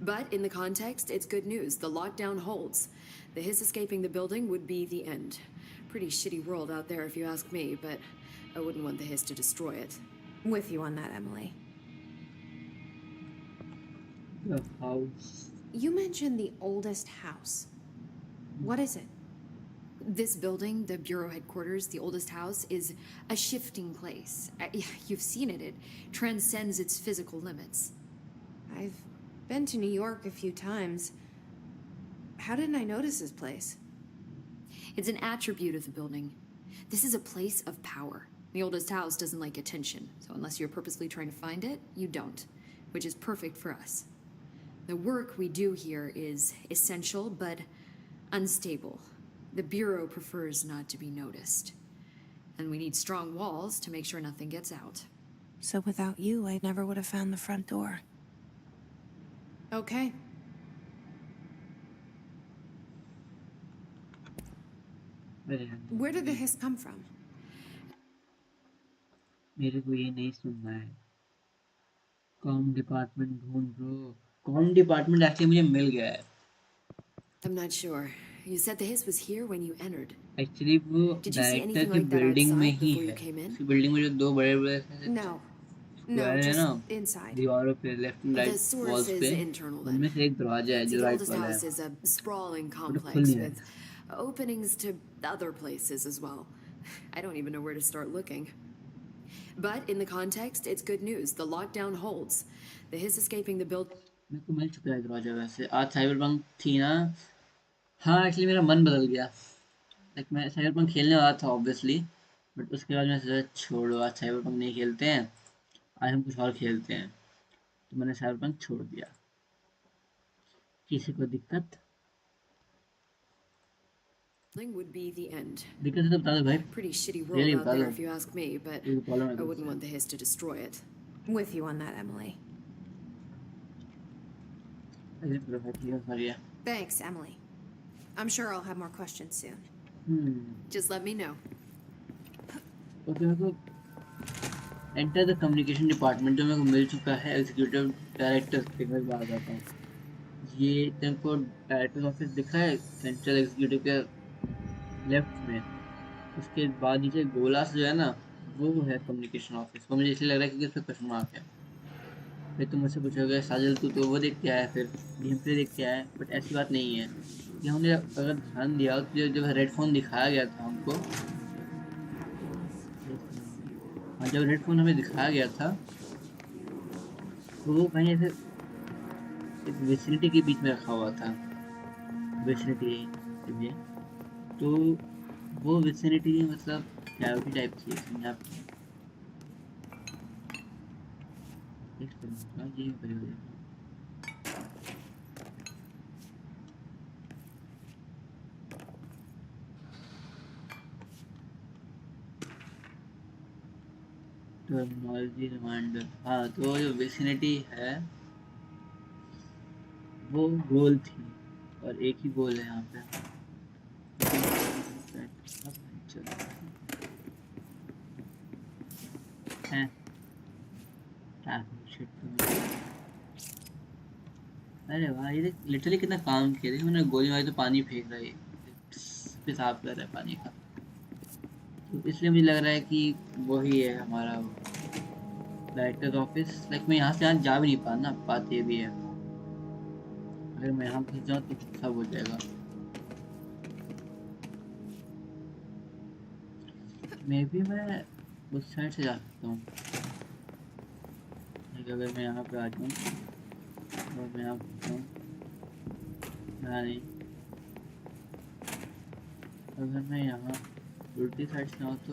Speaker 6: But in the context, it's good news. The lockdown holds. The hiss escaping the building would be the end. Pretty shitty world out there if you ask me, but I wouldn't want the hiss to destroy it.
Speaker 7: With you on that, Emily.
Speaker 1: The house.
Speaker 7: You mentioned the oldest house. What is it?
Speaker 6: This building, the Bureau headquarters, the oldest house, is a shifting place. You've seen it. It transcends its physical limits.
Speaker 7: I've been to New York a few times. How didn't I notice this place?
Speaker 6: It's an attribute of the building. This is a place of power. The oldest house doesn't like attention, so unless you're purposely trying to find it, you don't, which is perfect for us. The work we do here is essential, but unstable. The Bureau prefers not to be noticed. And we need strong walls to make sure nothing gets out.
Speaker 2: So without you, I never would have found the front door.
Speaker 7: Okay.
Speaker 1: अरे
Speaker 7: Where did the hiss come from?
Speaker 1: मेरे को ये नहीं सुनना है. Com department ढूंढ bro. Com department actually मुझे मिल गया है.
Speaker 6: I'm not sure. You said the hiss was here when you entered.
Speaker 1: Actually वो
Speaker 6: Did you see
Speaker 1: director
Speaker 6: anything
Speaker 1: की
Speaker 6: like that
Speaker 1: बिल्डिंग में
Speaker 6: outside
Speaker 1: ही
Speaker 6: before you
Speaker 1: है.
Speaker 6: came in?
Speaker 1: उसकी building में जो दो बड़े बड़े
Speaker 7: No. No,
Speaker 1: स्क्वायर है
Speaker 7: just
Speaker 1: ना
Speaker 7: inside.
Speaker 1: दीवारों पे left and
Speaker 6: The
Speaker 1: right
Speaker 6: source
Speaker 1: walls
Speaker 6: is
Speaker 1: पे,
Speaker 6: internal then.
Speaker 1: उनमें से एक दरवाजा है
Speaker 6: See,
Speaker 1: जो
Speaker 6: the
Speaker 1: राइट
Speaker 6: oldest
Speaker 1: वाला
Speaker 6: house
Speaker 1: है.
Speaker 6: is a sprawling
Speaker 1: खुल
Speaker 6: complex
Speaker 1: नहीं
Speaker 6: with openings to other places as well. I don't even know where to start looking. But in the context, it's good news. The lockdown holds. The hiss escaping the building.
Speaker 1: मेरे को मिल चुका है दरवाजा. वैसे आज cyberpunk थी ना. हाँ एक्चुअली मेरा मन बदल गया. लाइक मैं साइबरपंक खेलने वाला था ऑब्वियसली, बट उसके बाद मैं सोचा छोड़ो आज साइबरपंक नहीं खेलते हैं, आज हम कुछ और खेलते हैं. तो मैंने साइबरपंक छोड़ दिया. किसी को दिक्कत
Speaker 6: Would be the end.
Speaker 1: दिक्कत है तो बता दो भाई.
Speaker 6: Pretty shitty world
Speaker 1: really
Speaker 6: out
Speaker 1: बता
Speaker 6: there
Speaker 1: दो.
Speaker 6: if you ask me, but
Speaker 1: ये प्रॉब्लम है
Speaker 6: I wouldn't
Speaker 1: तुमसे.
Speaker 6: want the hiss to destroy it.
Speaker 7: With you on that, Emily.
Speaker 1: Exit करो भाई. ठीक है सॉरी है.
Speaker 7: Thanks, Emily. I'm sure I'll have more questions soon.
Speaker 6: Just let me know.
Speaker 1: Okay मेरे को एंटर द कम्युनिकेशन डिपार्टमेंट जो मेरे को मिल चुका है एग्जीक्यूटिव डायरेक्टर के मैं बात आता हूँ. ये तुमको डायरेक्टर ऑफिस दिखा है सेंट्रल एग्जीक्यूटिव के लेफ्ट में. उसके बाद नीचे गोला से जो है ना वो है कम्युनिकेशन ऑफिस. वो मुझे इसलिए लग रहा है क्योंकि उस पर क्वेश्चन मार्क है. फिर तुम मुझसे पूछोगे साजल तू तो वो देख के आया, फिर गेम प्ले देख के आया, बट ऐसी बात नहीं है. ये हमने अगर ध्यान दिया तो जब हेडफोन दिखाया गया था हमको, हाँ जब हेडफोन हमें दिखाया गया था तो वो कहीं ऐसे एक विसिनिटी के बीच में रखा हुआ था. विसिनिटी में तो वो विसिनिटी मतलब कैविटी टाइप थी. समझा आप? ये करेगा टर्मिनोलॉजी रिमाइंडर. हाँ तो जो विसिनिटी है वो गोल थी और एक ही गोल है यहाँ पे. हैं अरे वाह ये देख लिटरली कितना काम किया. देखो मैंने गोली मारी तो पानी फेंक रहा है, पेशाब कर रहा है पानी का. तो इसलिए मुझे लग रहा है कि वही है हमारा डायरेक्टर ऑफिस. लाइक मैं यहाँ से यहाँ जा भी नहीं पाना. बात ये भी है अगर मैं यहाँ घुस जाऊँ तो सब हो जाएगा. मे बी मैं उस साइड से जा सकता हूँ. अगर मैं यहाँ पे आ जाऊँ और मैं यहाँ घुस जाऊँ. नहीं अगर मैं यहाँ उल्टी साइड से आऊँ तो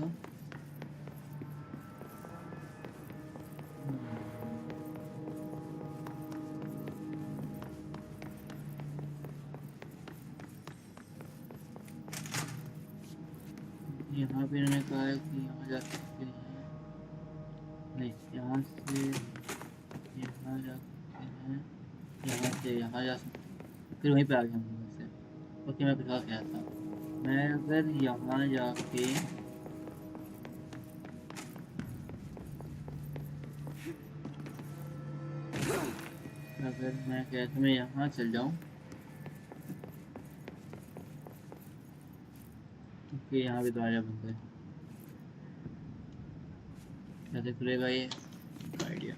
Speaker 1: यहाँ पे इन्होंने कहा है कि यहाँ जा सकते हैं. नहीं यहाँ से यहाँ जा सकते हैं, यहाँ से यहाँ जा सकते हैं. फिर वहीं पे आ गया हम वहाँ से. ओके मैं कुछ और कह था. मैं अगर यहाँ जाके अगर मैं कहता मैं यहाँ चल जाऊँ तो यहाँ भी दरवाजा बंद है. कैसे खुलेगा ये आइडिया.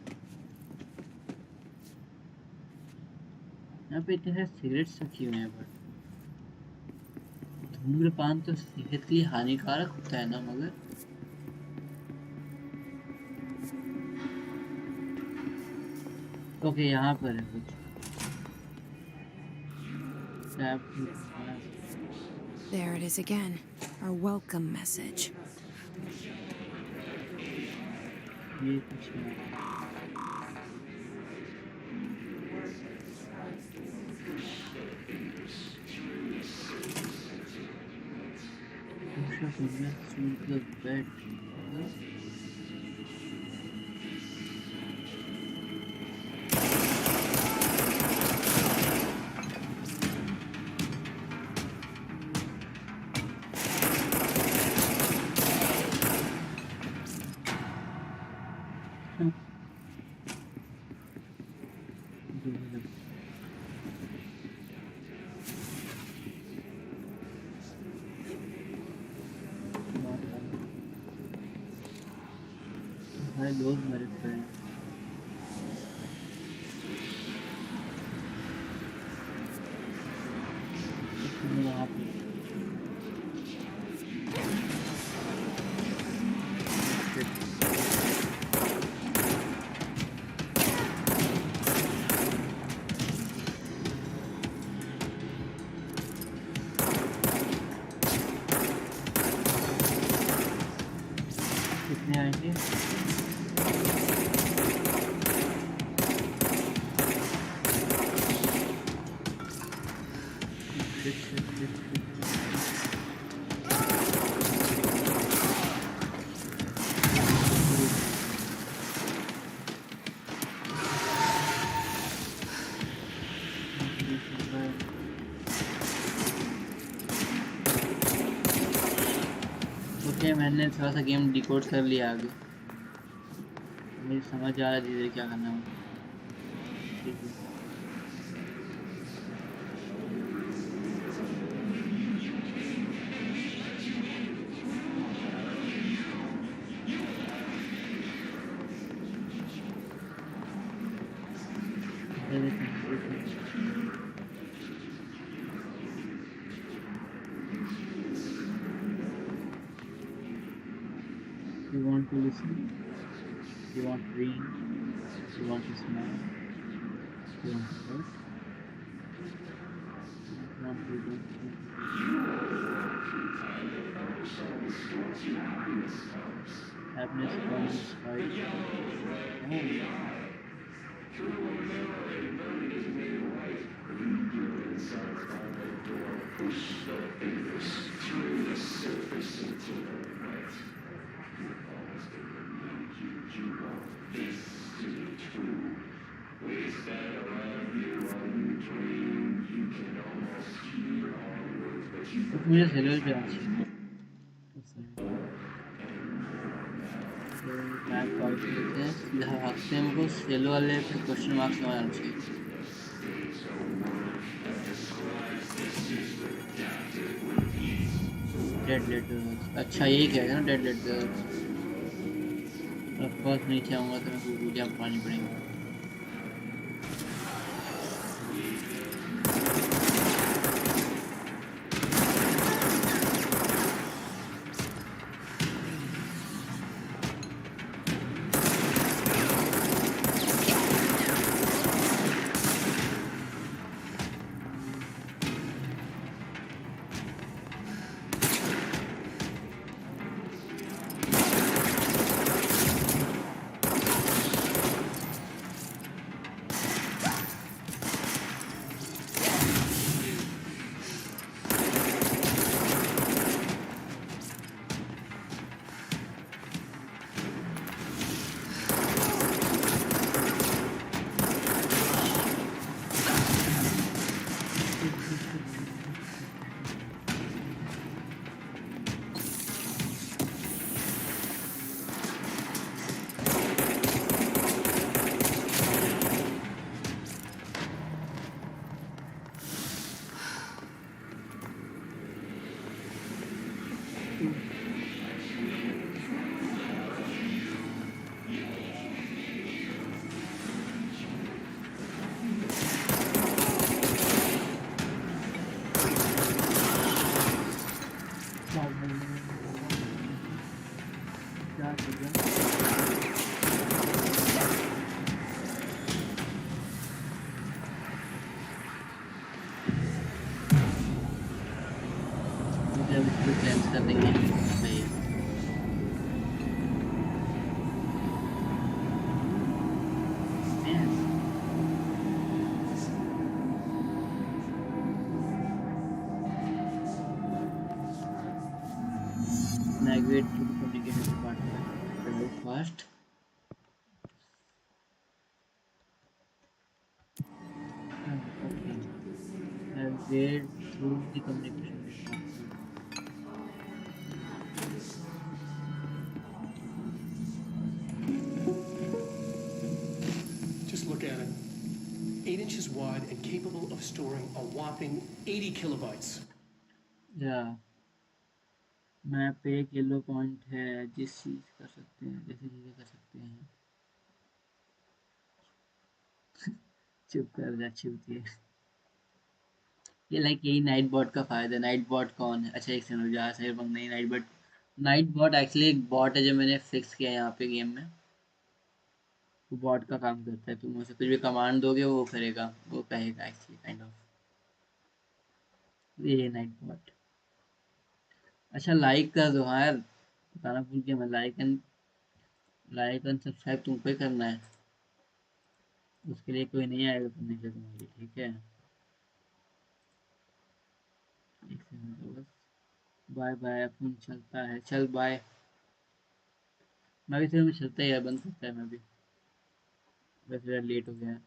Speaker 1: यहाँ पे इतने सारे सिगरेट्स रखी हुए हैं बट धूम्रपान तो सेहत के लिए हानिकारक होता है ना. मगर ओके यहाँ पर है कुछ.
Speaker 2: There it is again. Our welcome message.
Speaker 1: ये कुछ है. Push your fingers to the bed. I love my friend. कितने आएंगे? ओके, मैंने थोड़ा सा गेम डिकोड कर लिया आगे। मुझे समझ आ रहा है धीरे क्या करना है। ठीक है। You want to listen? You want to read? You want to smile? You want to hurt? You want to do? Happiness comes right. मुझे सेलर पे चाहिए। मैप कॉल करते हैं, सीधा भागते हैं। हमको सेल वाले पे क्वेश्चन मार्क्स में आना चाहिए। डेड लेटर्स, अच्छा यही कहेगा ना डेड लेटर्स। ऑफकोर्स नहीं चाहूँगा तो मैं पूजा पानी पड़ेगा। कर देंगे भाई। navigate to the communication department. Very fast. Okay. Navigate through the communication department.
Speaker 4: Just look at it. 8 inches wide and capable of storing a whopping 80 kilobytes.
Speaker 1: Yeah. Map पे एक येलो पॉइंट है जिस चीज कर सकते हैं जैसे चीजें कर सकते हैं चुप कर जा चुप ये लाइक यही नाइट बॉट का फायदा है नाइट बॉट कौन है अच्छा एक सेकंड जा सही बंग नहीं नाइट बॉट एक्चुअली एक बॉट है जो मैंने फिक्स किया है यहाँ पे गेम में वो बॉट का काम करता है तुम उसे कुछ भी कमांड दोगे वो करेगा वो कहेगा एक्चुअली काइंड ऑफ ये नाइट बॉट अच्छा लाइक कर दो हाँ यार बताना भूल गया मैं लाइक एंड सब्सक्राइब तुमको ही करना है उसके लिए कोई नहीं आएगा करने के तुम्हारी ठीक है एक सेकंड बस बाय बाय अपन चलता है चल बाय मैं भी फिर चलता ही है बंद करता है मैं भी वैसे लेट हो गया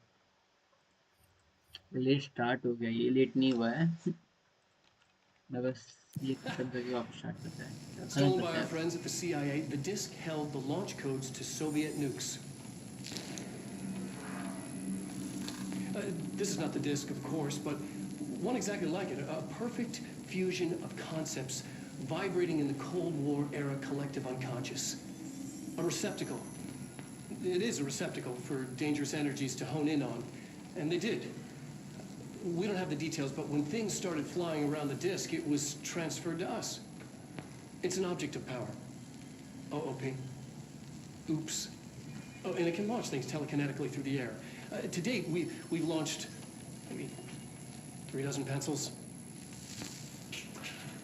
Speaker 1: लेट स्टार्ट हो गया ये लेट नहीं हुआ है मैं बस ये खत्म करके वापस स्टार्ट करता है खत्म
Speaker 4: Stolen by
Speaker 1: करता
Speaker 4: our
Speaker 1: है
Speaker 4: friends at the CIA, the disk held the launch codes to Soviet nukes. This is not the disk, of course, but one exactly like it. A perfect fusion of concepts vibrating in the Cold War era collective unconscious. A receptacle. It is a receptacle for dangerous energies to hone in on. And they did. We don't have the details, but when things started flying around the disk, it was transferred to us. It's an object of power. OOP. Oops. Oh, and it can launch things telekinetically through the air. To date, we've launched maybe 3 dozen pencils.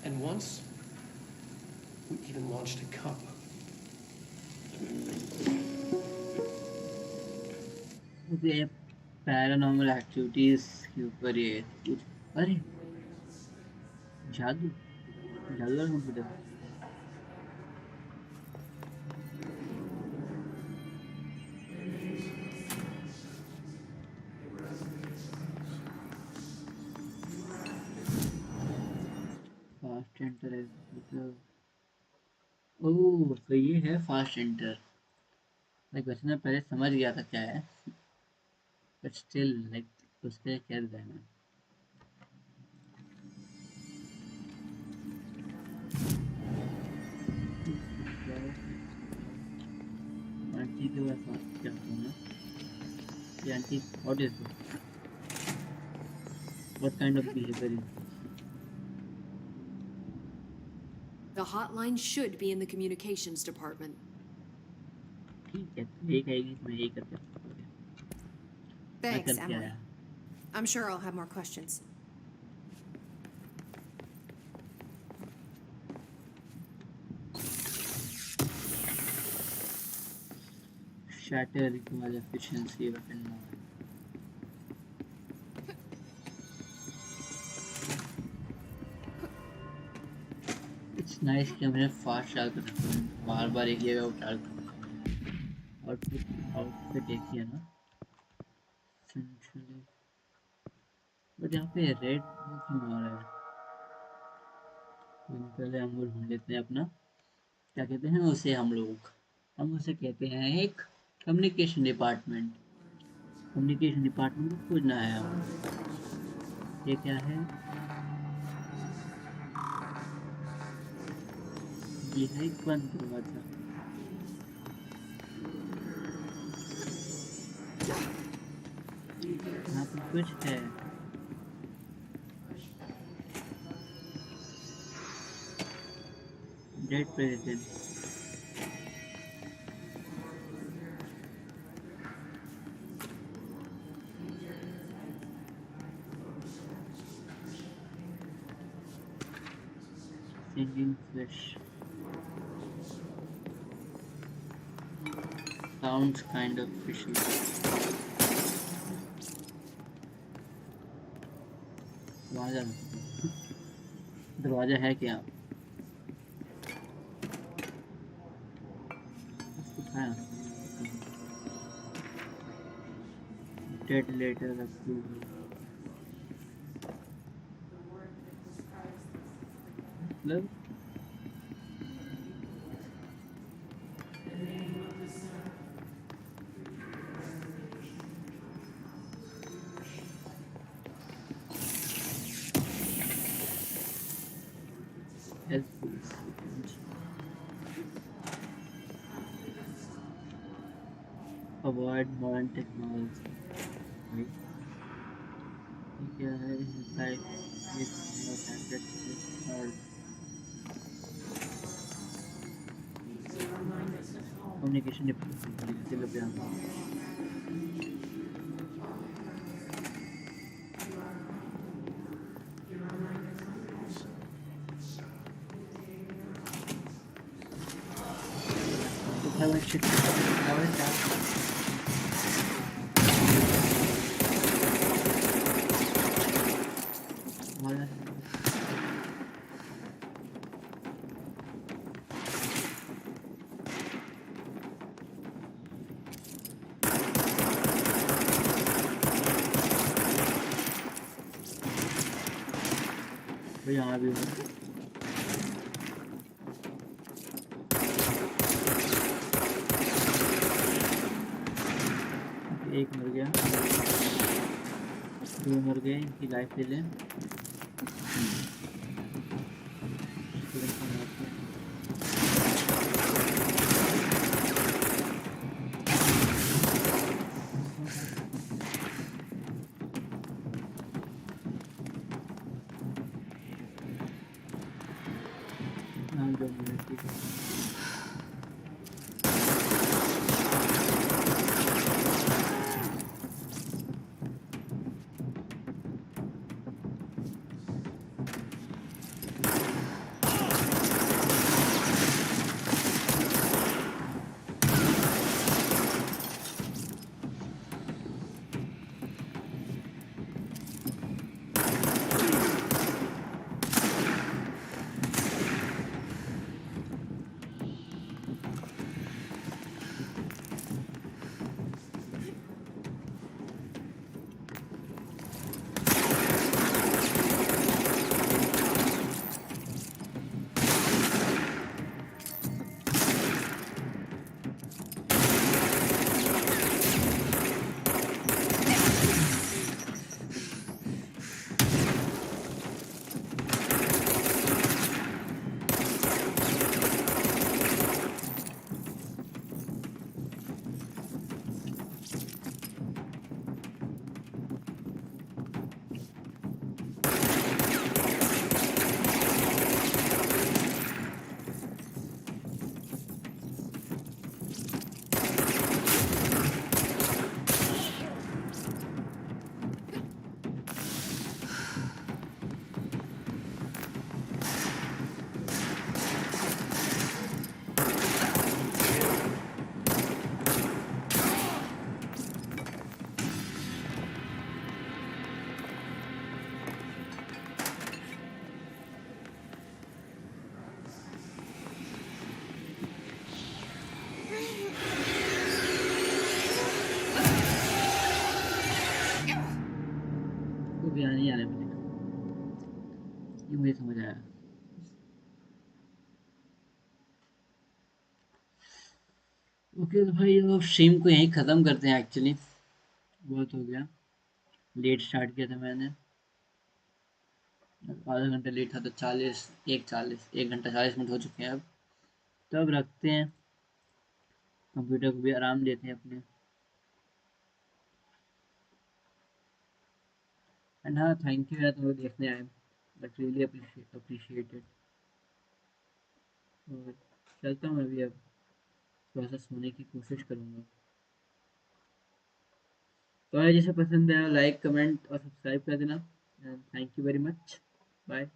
Speaker 4: And once, we even launched a cup.
Speaker 1: मुझे paranormal activities के ऊपर ये कुछ अरे जादू जादू वाला computer fast enter है ओह तो ये है फास्ट एंटर लाइक वैसे मैं पहले समझ गया था क्या है बट स्टिल लाइक उसके क्या डिजाइन है आंटी के पास क्या होना ये aunty what is this what kind of behaviour is
Speaker 6: The hotline should be in the communications department.
Speaker 1: ठीक है एक आएगी मैं यही करते मैं
Speaker 7: Thanks,
Speaker 1: करके
Speaker 7: Emily.
Speaker 1: आया
Speaker 7: I'm sure I'll have more questions.
Speaker 1: shatter requires efficiency weapon mode it's nice कि हमने फास्ट चाल कर सकते हैं बार बार एक जगह वो चाल कर आउटफिट एक ही है ना सेंट्रली बट यहाँ पे रेड क्यों आ रहा है पहले हम लोग ढूंढ लेते हैं अपना क्या कहते हैं उसे हम उसे कहते हैं एक कम्युनिकेशन डिपार्टमेंट को खोजना है हमें ये क्या है ये है एक बंद दरवाजा यहाँ पर कुछ है dead president singing fish sounds kind of fishy दरवाजा है क्या है डेट लेटर अप्रूवल मतलब अवॉइड मॉडर्न टेक्नोलॉजी राइट क्या है like communication diplomacy how it should how is that तो यहाँ भी एक मर गया दो मर गए इनकी लाइफ ले लें हाँ 2 मिनट की तो भी नहीं आने वाले ये मुझे समझ आया ओके तो भाई अब स्ट्रीम को यहीं ख़त्म करते हैं एक्चुअली बहुत हो गया लेट स्टार्ट किया था मैंने आधा घंटा लेट था तो 1 घंटा 40 मिनट हो चुके हैं अब तब रखते हैं कंप्यूटर को भी आराम देते हैं अपने एंड हाँ थैंक यू यार तुम्हें देखने आए बट रियली अप्रिशिएटेड और चलता हूँ अभी अब थोड़ा सा सोने की कोशिश करूँगा तो अगर जैसे पसंद आया लाइक कमेंट और सब्सक्राइब कर देना and thank you very much bye